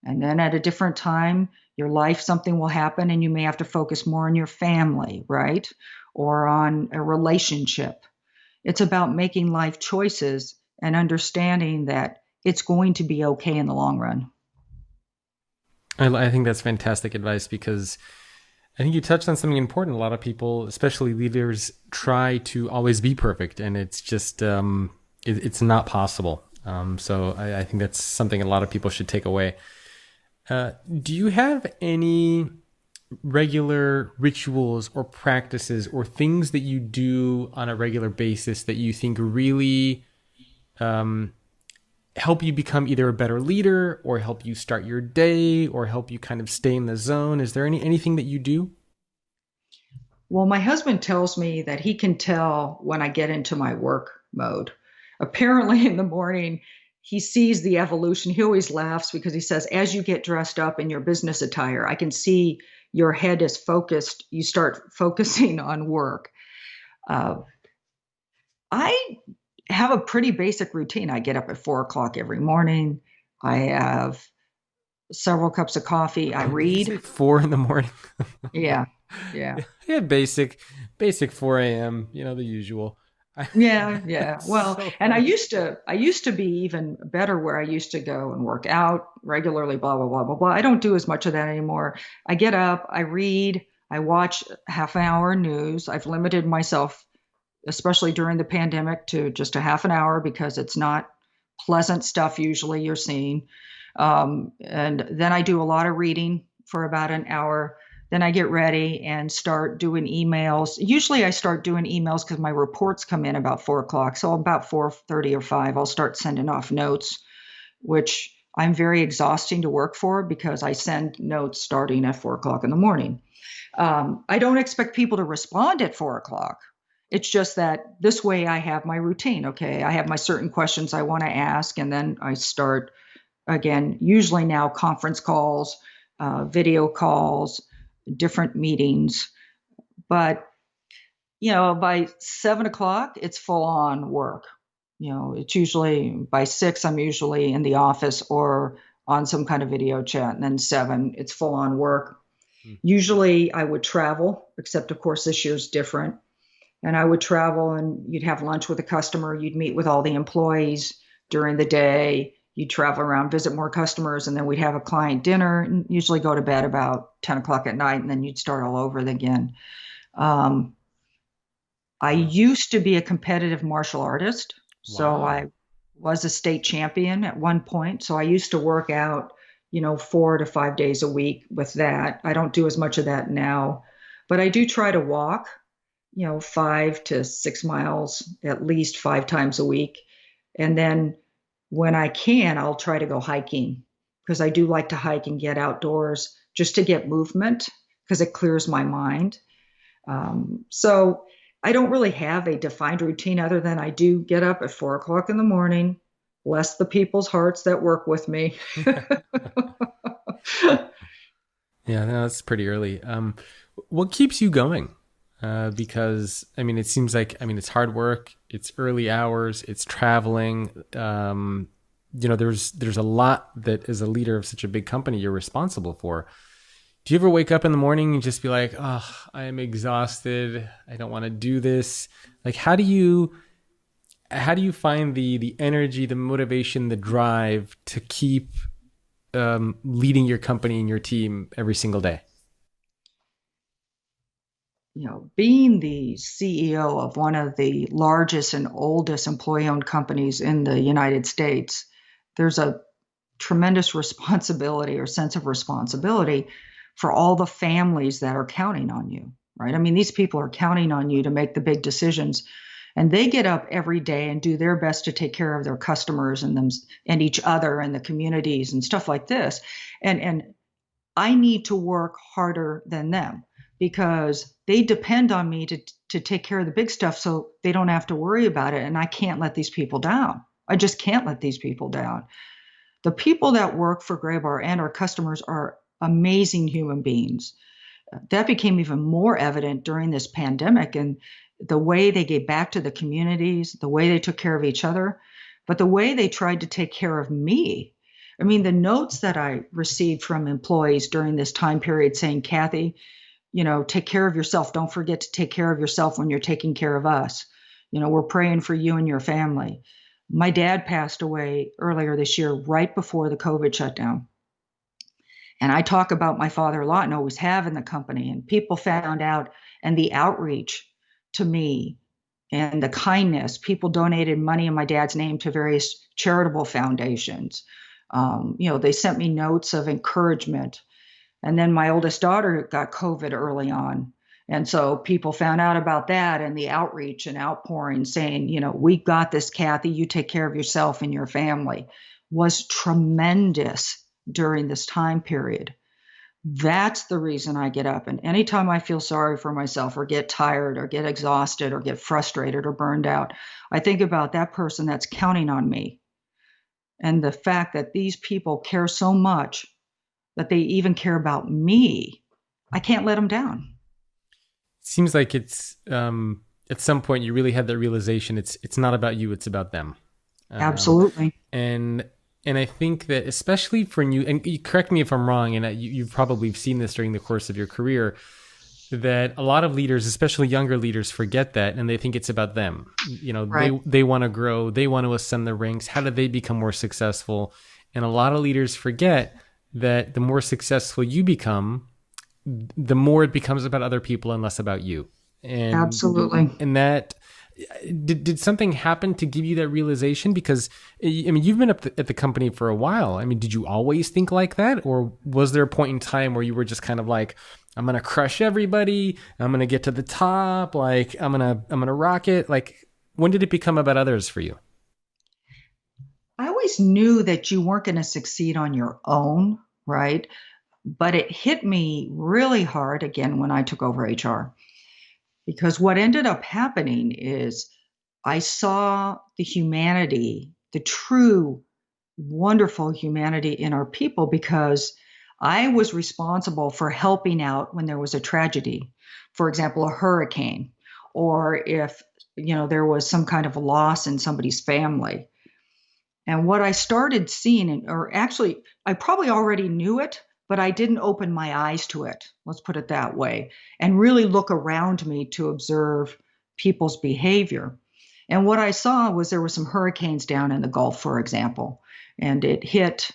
Speaker 2: And then at a different time, your life, something will happen and you may have to focus more on your family, right? Or on a relationship. It's about making life choices and understanding that it's going to be okay in the long run.
Speaker 3: I think that's fantastic advice, because I think you touched on something important. A lot of people, especially leaders, try to always be perfect, and it's just it's not possible. So I think that's something a lot of people should take away. Do you have any regular rituals or practices or things that you do on a regular basis that you think really help you become either a better leader, or help you start your day, or help you kind of stay in the zone? Is there anything that you do?
Speaker 2: Well, my husband tells me that he can tell when I get into my work mode. Apparently, in the morning, he sees the evolution. He always laughs because he says, as you get dressed up in your business attire, I can see your head is focused. You start focusing on work. I have a pretty basic routine. I get up at 4 o'clock every morning. I have several cups of coffee. I read.
Speaker 3: 4 a.m.
Speaker 2: Yeah.
Speaker 3: Yeah, basic 4 a.m. The usual.
Speaker 2: Yeah. Well,
Speaker 3: So
Speaker 2: and
Speaker 3: funny.
Speaker 2: I used to be even better, where I used to go and work out regularly, blah, blah, blah, blah, blah. I don't do as much of that anymore. I get up, I read, I watch half an hour news. I've limited myself, especially during the pandemic, to just a half an hour because it's not pleasant stuff usually you're seeing. And then I do a lot of reading for about an hour. Then I get ready and start doing emails. Usually I start doing emails because my reports come in about 4 o'clock. So about 4:30 or 5, I'll start sending off notes, which I'm very exhausting to work for because I send notes starting at 4 o'clock in the morning. I don't expect people to respond at 4 o'clock. It's just that this way I have my routine. Okay. I have my certain questions I want to ask, and then I start again, usually now conference calls, video calls, different meetings. But, by 7 o'clock, it's full on work. It's usually by 6, I'm usually in the office or on some kind of video chat. And then 7, it's full on work. Usually I would travel, except of course this year's different. And I would travel and you'd have lunch with a customer. You'd meet with all the employees during the day. You'd travel around, visit more customers, and then we'd have a client dinner and usually go to bed about 10 o'clock at night, and then you'd start all over again. I used to be a competitive martial artist. So
Speaker 3: Wow.
Speaker 2: I was a state champion at one point. So I used to work out, 4 to 5 days a week with that. I don't do as much of that now, but I do try to walk, 5 to 6 miles at least 5 times a week. And then when I can, I'll try to go hiking because I do like to hike and get outdoors just to get movement because it clears my mind. So I don't really have a defined routine other than I do get up at 4 o'clock in the morning, bless the people's hearts that work with me.
Speaker 3: Yeah, no, that's pretty early. What keeps you going? Because it seems like, it's hard work, it's early hours, it's traveling. There's a lot that as a leader of such a big company you're responsible for. Do you ever wake up in the morning and just be like, oh, I am exhausted, I don't want to do this? Like, how do you find the energy, the motivation, the drive to keep leading your company and your team every single day?
Speaker 2: being the CEO of one of the largest and oldest employee-owned companies in the United States, there's a tremendous responsibility or sense of responsibility for all the families that are counting on you, right? I mean, these people are counting on you to make the big decisions, and they get up every day and do their best to take care of their customers and them and each other and the communities and stuff like this. And I need to work harder than them because they depend on me to take care of the big stuff so they don't have to worry about it. And I can't let these people down. I just can't let these people down. The people that work for Graybar and our customers are amazing human beings. That became even more evident during this pandemic and the way they gave back to the communities, the way they took care of each other, but the way they tried to take care of me. I mean, the notes that I received from employees during this time period saying, Kathy, take care of yourself. Don't forget to take care of yourself when you're taking care of us. We're praying for you and your family. My dad passed away earlier this year, right before the COVID shutdown. And I talk about my father a lot and always have in the company. And people found out, and the outreach to me and the kindness, people donated money in my dad's name to various charitable foundations. They sent me notes of encouragement. And then my oldest daughter got COVID early on. And so people found out about that and the outreach and outpouring saying, we got this, Kathy, you take care of yourself and your family, was tremendous during this time period. That's the reason I get up. And anytime I feel sorry for myself or get tired or get exhausted or get frustrated or burned out, I think about that person that's counting on me and the fact that these people care so much that they even care about me. I can't let them down.
Speaker 3: It seems like it's at some point you really had that realization. It's not about you; it's about them.
Speaker 2: Absolutely.
Speaker 3: And I think that especially for you, and you correct me if I'm wrong, and you've probably seen this during the course of your career, that a lot of leaders, especially younger leaders, forget that and they think it's about them.
Speaker 2: Right.
Speaker 3: They want to grow, they want to ascend the ranks. How do they become more successful? And a lot of leaders forget that the more successful you become, the more it becomes about other people and less about you. And
Speaker 2: Absolutely.
Speaker 3: And that did something happen to give you that realization? Because you've been at the company for a while. Did you always think like that, or was there a point in time where you were just kind of like, I'm gonna crush everybody, I'm gonna get to the top, like I'm gonna rock it? Like, when did it become about others for you?
Speaker 2: I always knew that you weren't going to succeed on your own, right? But it hit me really hard again when I took over HR, because what ended up happening is I saw the humanity, the true, wonderful humanity in our people, because I was responsible for helping out when there was a tragedy, for example, a hurricane, or if there was some kind of loss in somebody's family. And what I started seeing, or actually, I probably already knew it, but I didn't open my eyes to it, let's put it that way, and really look around me to observe people's behavior. And what I saw was there were some hurricanes down in the Gulf, for example, and it hit,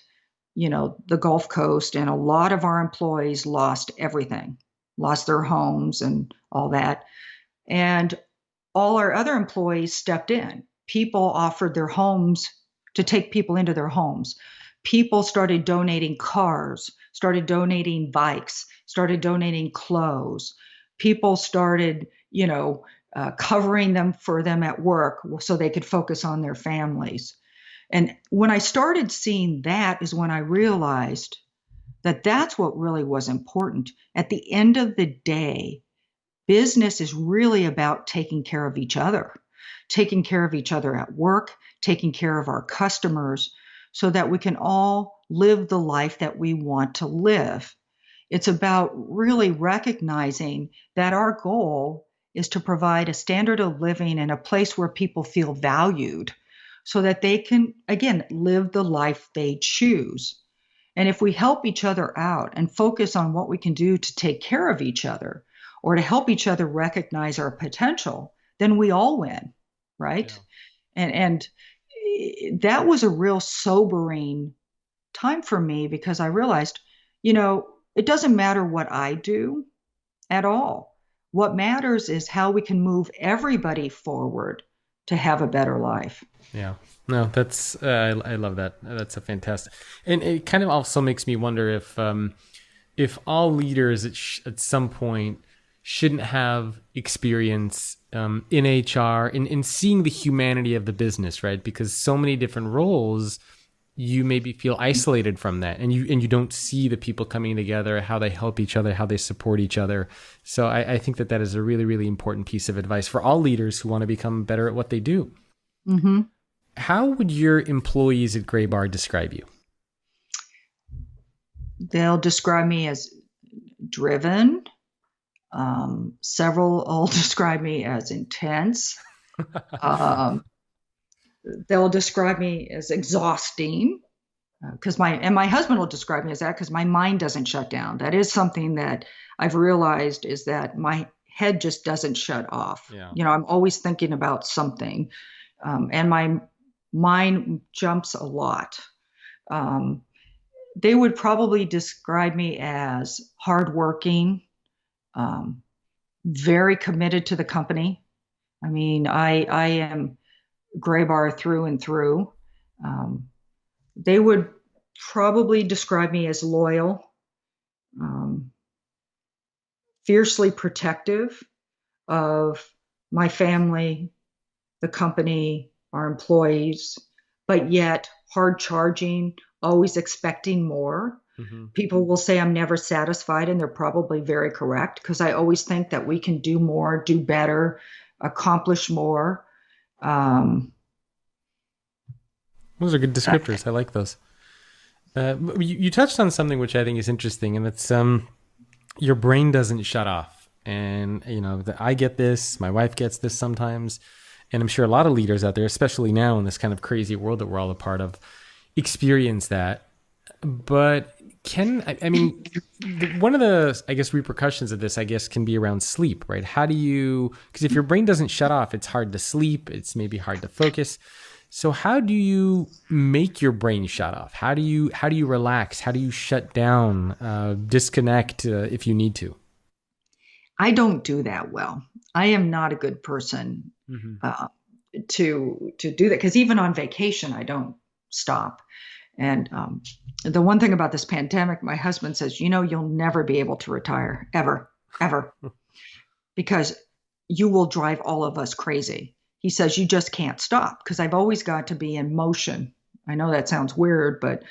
Speaker 2: the Gulf Coast, and a lot of our employees lost everything, lost their homes and all that. And all our other employees stepped in. People offered their homes to take people into their homes. People started donating cars, started donating bikes, started donating clothes. People started, covering them for them at work so they could focus on their families. And when I started seeing that is when I realized that that's what really was important. At the end of the day, business is really about taking care of each other at work, taking care of our customers, so that we can all live the life that we want to live. It's about really recognizing that our goal is to provide a standard of living and a place where people feel valued so that they can, again, live the life they choose. And if we help each other out and focus on what we can do to take care of each other or to help each other recognize our potential, then we all win, right? Yeah. And that was a real sobering time for me, because I realized, it doesn't matter what I do at all. What matters is how we can move everybody forward to have a better life.
Speaker 3: Yeah. No, that's I love that. That's a fantastic, and it kind of also makes me wonder if all leaders at some point shouldn't have experience in HR in seeing the humanity of the business, right? Because so many different roles, you maybe feel isolated from that, and you don't see the people coming together, how they help each other, how they support each other. So I think that is a really, really important piece of advice for all leaders who want to become better at what they do.
Speaker 2: Mm-hmm.
Speaker 3: How would your employees at Graybar describe you?
Speaker 2: They'll describe me as driven. Several will describe me as intense. Um, they'll describe me as exhausting because my husband will describe me as that because my mind doesn't shut down. That is something that I've realized is that my head just doesn't shut off.
Speaker 3: Yeah.
Speaker 2: I'm always thinking about something, and my mind jumps a lot. They would probably describe me as hardworking, very committed to the company. I mean, I am Graybar through and through. They would probably describe me as loyal, fiercely protective of my family, the company, our employees, but yet hard charging, always expecting more. Mm-hmm. People will say I'm never satisfied, and they're probably very correct because I always think that we can do more, do better, accomplish more.
Speaker 3: Those are good descriptors. I like those. You touched on something which I think is interesting, and it's your brain doesn't shut off. And I get this, my wife gets this sometimes, and I'm sure a lot of leaders out there, especially now in this kind of crazy world that we're all a part of, experience that. But one of the, I guess, repercussions of this, I guess, can be around sleep, right? Because if your brain doesn't shut off, it's hard to sleep. It's maybe hard to focus. So how do you make your brain shut off? How do you relax? How do you shut down, disconnect if you need to?
Speaker 2: I don't do that well. I am not a good person to do that because even on vacation, I don't stop. And the one thing about this pandemic, my husband says, you'll never be able to retire, ever, ever, because you will drive all of us crazy. He says, you just can't stop because I've always got to be in motion. I know that sounds weird, but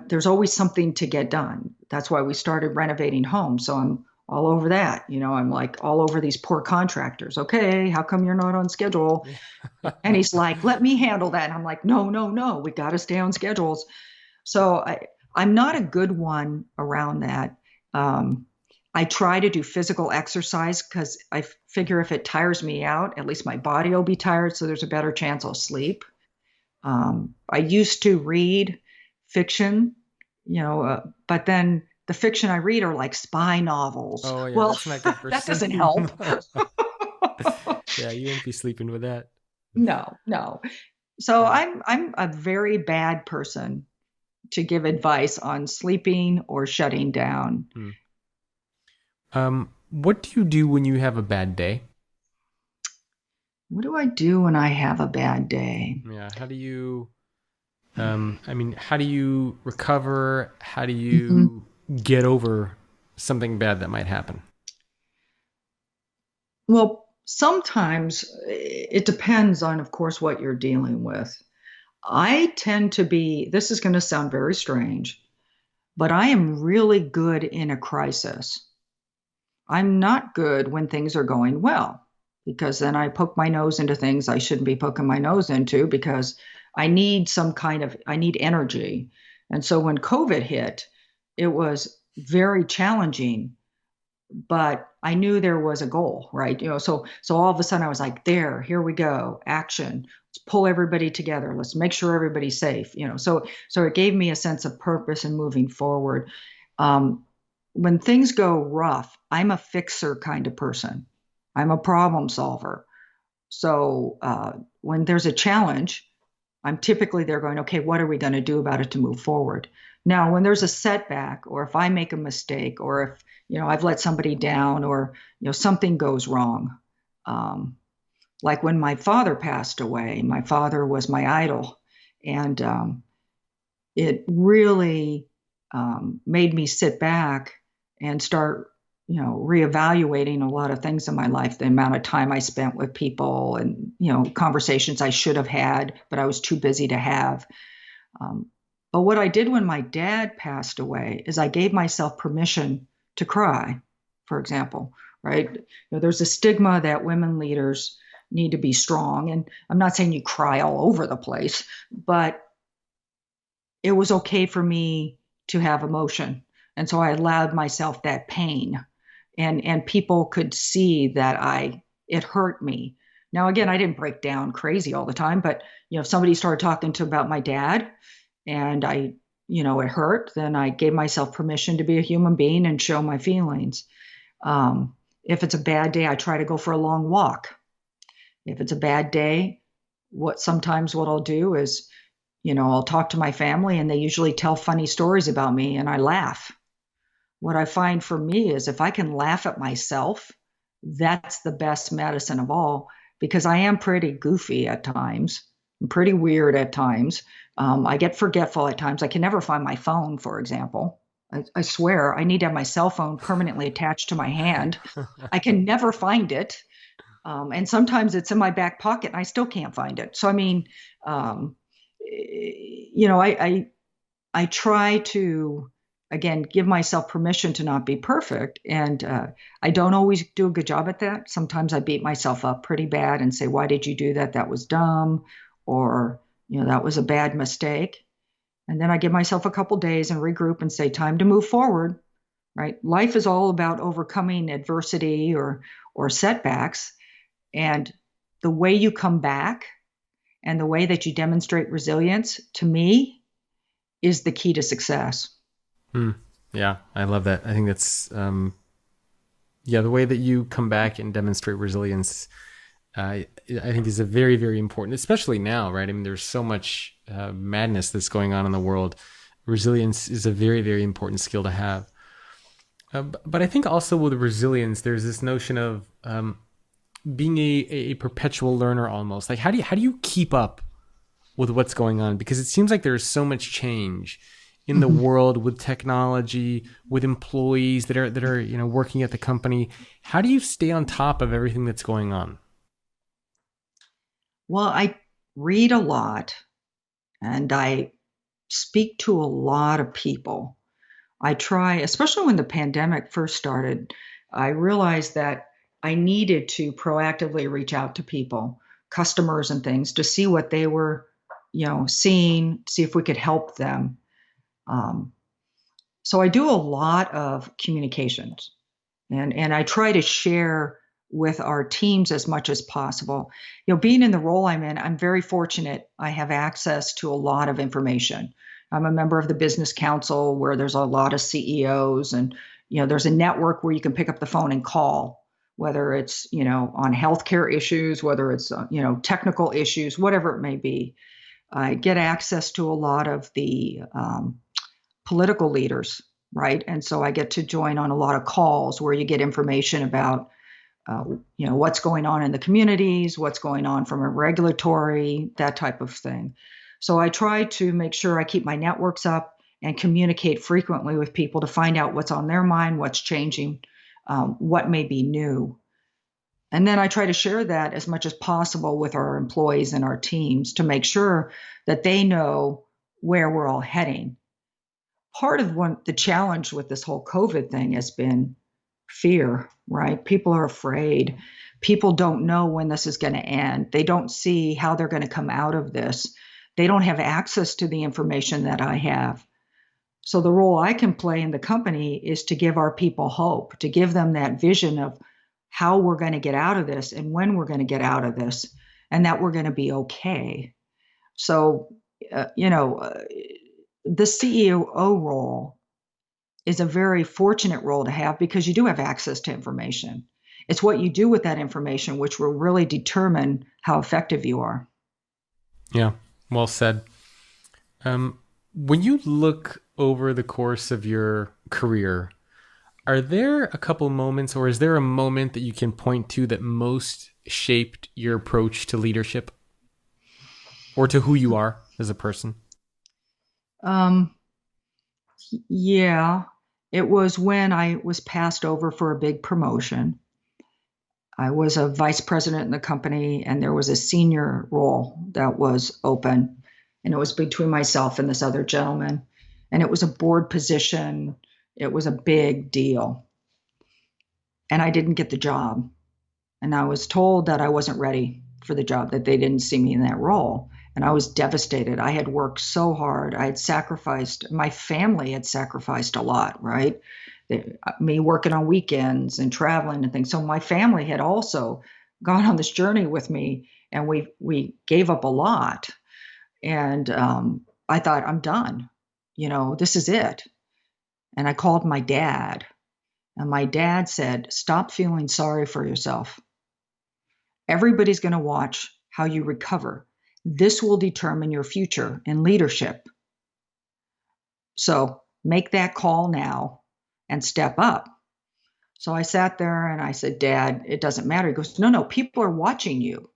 Speaker 2: there's always something to get done. That's why we started renovating homes. So I'm all over that. I'm like all over these poor contractors. Okay, how come you're not on schedule? And he's like, let me handle that. And I'm like, no, we got to stay on schedules. So I'm not a good one around that. I try to do physical exercise because I figure if it tires me out, at least my body will be tired. So there's a better chance I'll sleep. I used to read fiction, but then the fiction I read are like spy novels.
Speaker 3: Oh, yeah,
Speaker 2: well,
Speaker 3: that's not good for
Speaker 2: that doesn't help.
Speaker 3: Yeah, you won't be sleeping with that.
Speaker 2: No. So I'm a very bad person to give advice on sleeping or shutting down.
Speaker 3: What do you do when you have a bad day?
Speaker 2: What do I do when I have a bad day?
Speaker 3: Yeah. How do you, how do you recover? How do you get over something bad that might happen?
Speaker 2: Well, sometimes it depends on, of course, what you're dealing with. I tend to be, this is going to sound very strange, but I am really good in a crisis. I'm not good when things are going well, because then I poke my nose into things I shouldn't be poking my nose into because I need I need energy. And so when COVID hit, it was very challenging, but I knew there was a goal, right? So all of a sudden I was like, here we go, action. Let's pull everybody together. Let's make sure everybody's safe. So it gave me a sense of purpose and moving forward. When things go rough, I'm a fixer kind of person. I'm a problem solver. So when there's a challenge, I'm typically there going, okay, what are we going to do about it to move forward? Now, when there's a setback, or if I make a mistake, or if, I've let somebody down, or, something goes wrong, um, like when my father passed away, my father was my idol. And it really made me sit back and start, reevaluating a lot of things in my life, the amount of time I spent with people and, conversations I should have had, but I was too busy to have. Um, but what I did when my dad passed away is I gave myself permission to cry, for example, right? There's a stigma that women leaders need to be strong. And I'm not saying you cry all over the place, but it was okay for me to have emotion. And so I allowed myself that pain. And people could see that it hurt me. Now, again, I didn't break down crazy all the time, but if somebody started talking about my dad and it hurt, then I gave myself permission to be a human being and show my feelings. If it's a bad day, I try to go for a long walk. If it's a bad day, sometimes what I'll do is, I'll talk to my family and they usually tell funny stories about me and I laugh. What I find for me is if I can laugh at myself, that's the best medicine of all, because I am pretty goofy at times. I'm pretty weird at times. I get forgetful at times. I can never find my phone, for example. I swear I need to have my cell phone permanently attached to my hand. I can never find it. And sometimes it's in my back pocket and I still can't find it. So, I mean, I try to, again, give myself permission to not be perfect. And I don't always do a good job at that. Sometimes I beat myself up pretty bad and say, why did you do that? That was dumb. Or, that was a bad mistake. And then I give myself a couple days and regroup and say, time to move forward, right? Life is all about overcoming adversity or setbacks. And the way you come back and the way that you demonstrate resilience, to me, is the key to success.
Speaker 3: Yeah, I love that. I think that's, the way that you come back and demonstrate resilience, I think is a very, very important, especially now, right? I mean, there's so much madness that's going on in the world. Resilience is a very, very important skill to have. But I think also with resilience, there's this notion of being a perpetual learner almost. Like, how do you keep up with what's going on? Because it seems like there's so much change in the world with technology, with employees that are working at the company. How do you stay on top of everything that's going on?
Speaker 2: Well, I read a lot and I speak to a lot of people. I try, especially when the pandemic first started, I realized that I needed to proactively reach out to people, customers and things, to see what they were, seeing, see if we could help them. So I do a lot of communications and I try to share with our teams as much as possible. Being in the role I'm in, I'm very fortunate. I have access to a lot of information. I'm a member of the Business Council where there's a lot of CEOs and, there's a network where you can pick up the phone and call, whether it's, on healthcare issues, whether it's, technical issues, whatever it may be. I get access to a lot of the political leaders, right? And so I get to join on a lot of calls where you get information about, what's going on in the communities, what's going on from a regulatory, that type of thing. So I try to make sure I keep my networks up and communicate frequently with people to find out what's on their mind, what's changing, what may be new. And then I try to share that as much as possible with our employees and our teams to make sure that they know where we're all heading. Part of the challenge with this whole COVID thing has been fear, right? People are afraid. People don't know when this is going to end. They don't see how they're going to come out of this. They don't have access to the information that I have. So the role I can play in the company is to give our people hope, to give them that vision of how we're going to get out of this and when we're going to get out of this and that we're going to be okay. So, the CEO role is a very fortunate role to have because you do have access to information. It's what you do with that information which will really determine how effective you are.
Speaker 3: Yeah, well said. When you look over the course of your career, are there a couple moments, or is there a moment that you can point to that most shaped your approach to leadership or to who you are as a person?
Speaker 2: Um, yeah, it was when I was passed over for a big promotion. I was a vice president in the company, and there was a senior role that was open, and it was between myself and this other gentleman, and it was a board position. It was a big deal, and I didn't get the job. And I was told that I wasn't ready for the job, that they didn't see me in that role. And I was devastated. I had worked so hard. I had sacrificed, my family had sacrificed a lot, right? Me working on weekends and traveling and things. So my family had also gone on this journey with me, and we gave up a lot. And I thought, I'm done. This is it. And I called my dad, and my dad said, stop feeling sorry for yourself. Everybody's going to watch how you recover. This will determine your future in leadership. So make that call now and step up. So I sat there and I said, Dad, it doesn't matter. He goes, no, people are watching you,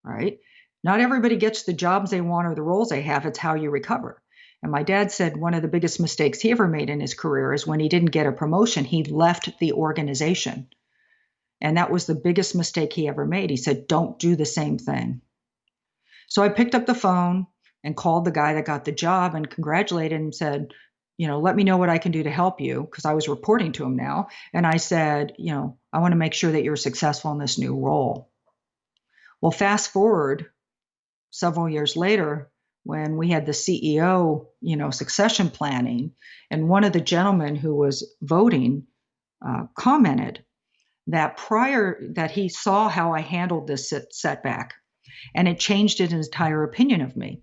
Speaker 2: right? Not everybody gets the jobs they want or the roles they have. It's how you recover. And my dad said one of the biggest mistakes he ever made in his career is when he didn't get a promotion, he left the organization. And that was the biggest mistake he ever made. He said, don't do the same thing. So I picked up the phone and called the guy that got the job and congratulated him and said, let me know what I can do to help you, because I was reporting to him now. And I said, I want to make sure that you're successful in this new role. Well, fast forward several years later, when we had the CEO, succession planning, and one of the gentlemen who was voting commented that he saw how I handled this setback, and it changed his entire opinion of me.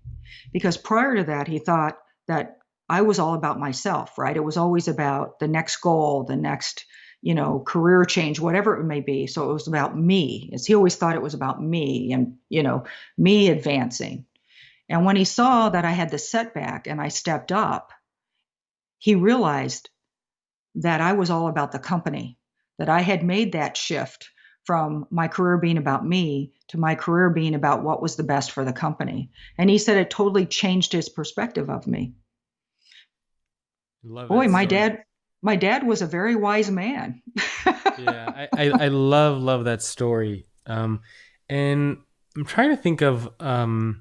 Speaker 2: Because prior to that, he thought that I was all about myself, right? It was always about the next goal, the next, career change, whatever it may be. So it was about me. As he always thought it was about me and, me advancing. And when he saw that I had the setback and I stepped up, he realized that I was all about the company, that I had made that shift from my career being about me to my career being about what was the best for the company. And he said it totally changed his perspective of me.
Speaker 3: Love
Speaker 2: Boy,
Speaker 3: that
Speaker 2: my
Speaker 3: story.
Speaker 2: dad was a very wise man.
Speaker 3: Yeah, I love that story. And I'm trying to think of, how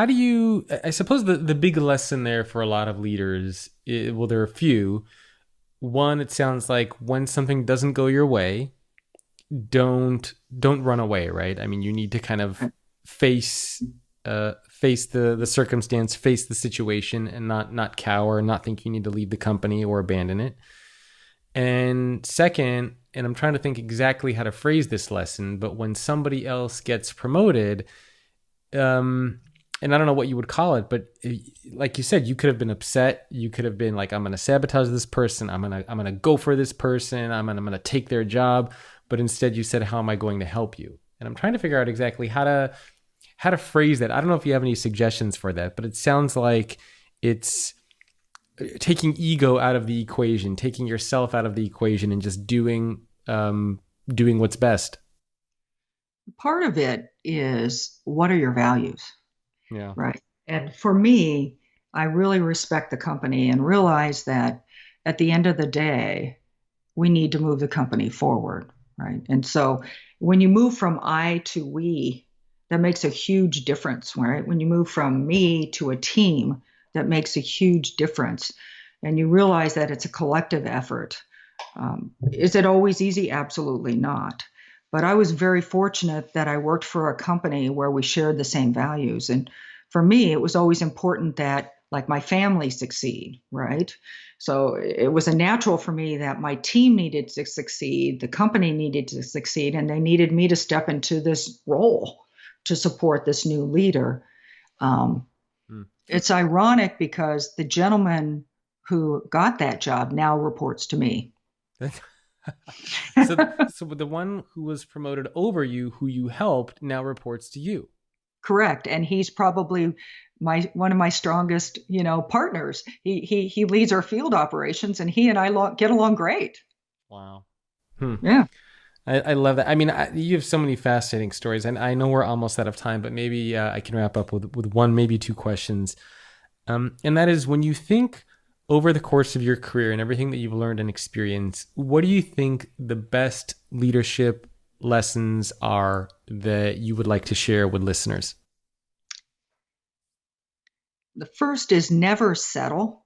Speaker 3: do you, I suppose the big lesson there for a lot of leaders, well, there are a few. One, it sounds like when something doesn't go your way, don't run away, right? I mean, you need to kind of face the circumstance, face the situation, and not cower and not think you need to leave the company or abandon it. And second, and I'm trying to think exactly how to phrase this lesson, but when somebody else gets promoted, and I don't know what you would call it, but like you said, you could have been upset. You could have been like, I'm going to sabotage this person. I'm going to go for this person. I'm going to take their job. But instead you said, how am I going to help you? And I'm trying to figure out exactly how to phrase that. I don't know if you have any suggestions for that, but it sounds like it's taking ego out of the equation, taking yourself out of the equation, and just doing what's best.
Speaker 2: Part of it is, what are your values?
Speaker 3: Yeah.
Speaker 2: Right. And for me, I really respect the company and realize that at the end of the day, we need to move the company forward. Right. And so when you move from I to we, that makes a huge difference, right? When you move from me to a team, that makes a huge difference. And you realize that it's a collective effort. Is it always easy? Absolutely not. But I was very fortunate that I worked for a company where we shared the same values. And for me, it was always important that like my family succeed, right? So it was a natural for me that my team needed to succeed, the company needed to succeed, and they needed me to step into this role to support this new leader. It's ironic because the gentleman who got that job now reports to me.
Speaker 3: So the one who was promoted over you, who you helped, now reports to you.
Speaker 2: correct. And he's probably one of my strongest, partners. He leads our field operations, and he and I get along great.
Speaker 3: Wow.
Speaker 2: Yeah.
Speaker 3: I love that. I mean, you have so many fascinating stories, and I know we're almost out of time, but maybe I can wrap up with one, maybe two questions. And that is, when you think over the course of your career and everything that you've learned and experienced, what do you think the best leadership lessons are that you would like to share with listeners?
Speaker 2: The first is never settle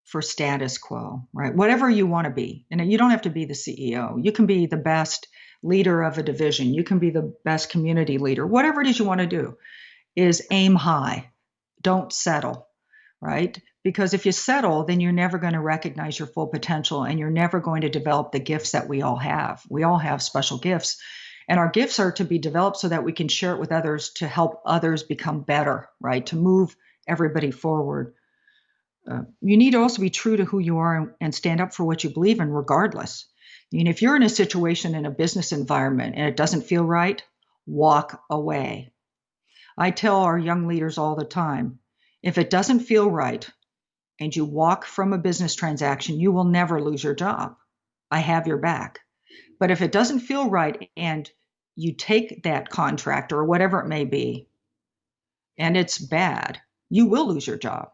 Speaker 2: for status quo, right? Whatever you want to be. And you don't have to be the CEO. You can be the best leader of a division. You can be the best community leader. Whatever it is you want to do, is aim high. Don't settle, right? Because if you settle, then you're never going to recognize your full potential, and you're never going to develop the gifts that we all have. We all have special gifts, and our gifts are to be developed so that we can share it with others, to help others become better, right? To move everybody forward. You need to also be true to who you are and stand up for what you believe in, regardless. I mean, if you're in a situation in a business environment and it doesn't feel right, walk away. I tell our young leaders all the time, if it doesn't feel right and you walk from a business transaction, you will never lose your job. I have your back. But if it doesn't feel right and you take that contract or whatever it may be, and it's bad, you will lose your job.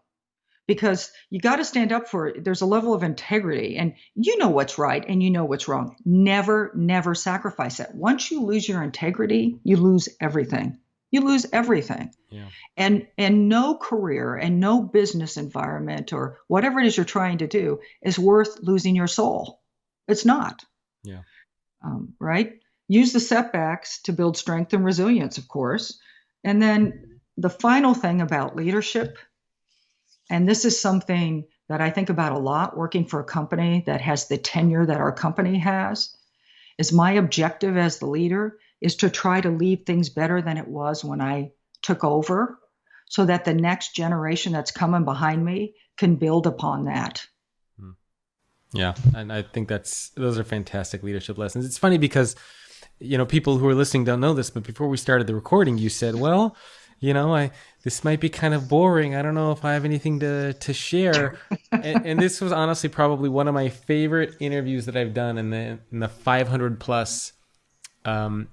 Speaker 2: Because you got to stand up for it. There's a level of integrity, and you know what's right and you know what's wrong. Never sacrifice it. Once you lose your integrity, you lose everything. You lose everything.
Speaker 3: Yeah.
Speaker 2: And no career and no business environment or whatever it is you're trying to do is worth losing your soul. It's not.
Speaker 3: Yeah.
Speaker 2: Right? Use the setbacks to build strength and resilience, of course. And then the final thing about leadership, and this is something that I think about a lot working for a company that has the tenure that our company has, is my objective as the leader is to try to leave things better than it was when I took over, so that the next generation that's coming behind me can build upon that.
Speaker 3: Yeah. And I think those are fantastic leadership lessons. It's funny because, people who are listening don't know this, but before we started the recording, you said, well, this might be kind of boring. I don't know if I have anything to share. and this was honestly probably one of my favorite interviews that I've done in the 500 plus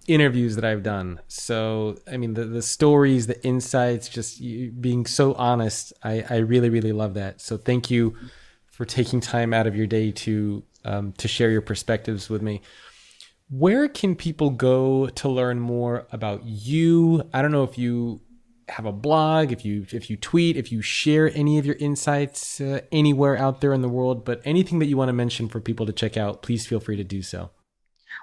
Speaker 3: interviews that I've done. So, I mean, the stories, the insights, just you being so honest, I really, really love that. So thank you for taking time out of your day to share your perspectives with me. Where can people go to learn more about you? I don't know if you have a blog, if you tweet, if you share any of your insights anywhere out there in the world, but anything that you want to mention for people to check out, please feel free to do so.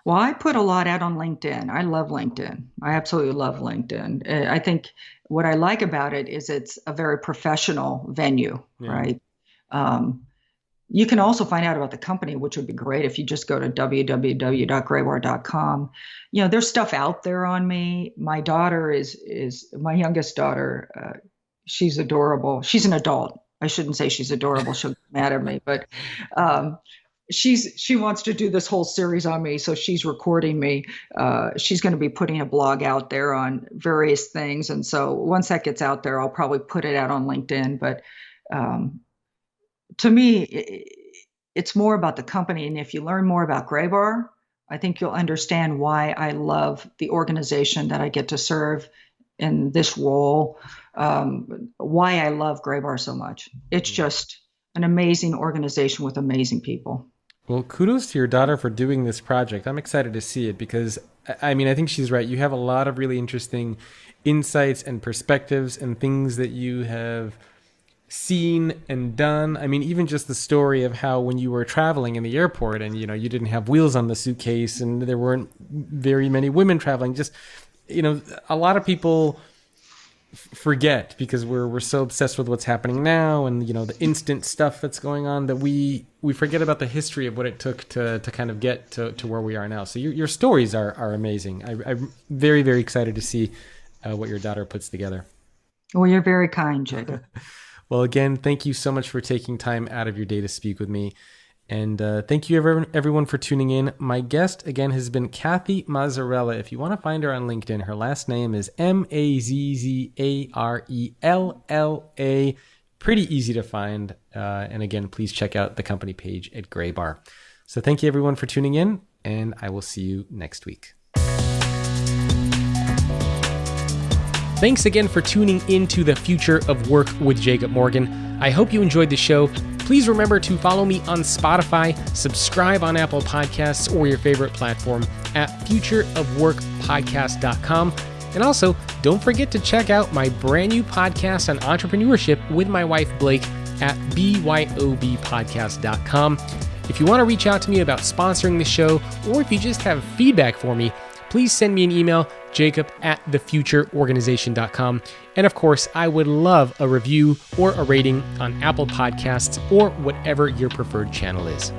Speaker 2: Well, I put a lot out on LinkedIn. I love LinkedIn. I absolutely love LinkedIn. I think what I like about it is it's a very professional venue, right? You can also find out about the company, which would be great if you just go to www.graybar.com. There's stuff out there on me. My daughter is my youngest daughter. She's adorable. She's an adult. I shouldn't say she's adorable. She'll get mad at me, but she wants to do this whole series on me, so she's recording me. She's going to be putting a blog out there on various things, and so once that gets out there, I'll probably put it out on LinkedIn. But to me, it's more about the company. And if you learn more about Graybar, I think you'll understand why I love the organization that I get to serve in this role, why I love Graybar so much. It's just an amazing organization with amazing people.
Speaker 3: Well, kudos to your daughter for doing this project. I'm excited to see it because, I mean, I think she's right. You have a lot of really interesting insights and perspectives and things that you have seen and done. I mean, even just the story of how when you were traveling in the airport and, you didn't have wheels on the suitcase and there weren't very many women traveling, just, a lot of people forget because we're so obsessed with what's happening now and, the instant stuff that's going on that we forget about the history of what it took to kind of get to where we are now. So your stories are amazing. I'm very, very excited to see what your daughter puts together.
Speaker 2: Well, you're very kind, Jacob.
Speaker 3: Well, again, thank you so much for taking time out of your day to speak with me. And thank you, everyone, for tuning in. My guest, again, has been Kathy Mazzarella. If you want to find her on LinkedIn, her last name is Mazzarella. Pretty easy to find. And again, please check out the company page at Graybar. So thank you, everyone, for tuning in, and I will see you next week. Thanks again for tuning into The Future of Work with Jacob Morgan. I hope you enjoyed the show. Please remember to follow me on Spotify, subscribe on Apple Podcasts or your favorite platform at futureofworkpodcast.com. And also, don't forget to check out my brand new podcast on entrepreneurship with my wife, Blake, at byobpodcast.com. If you want to reach out to me about sponsoring the show, or if you just have feedback for me, please send me an email, jacob@thefutureorganization.com. And of course, I would love a review or a rating on Apple Podcasts or whatever your preferred channel is.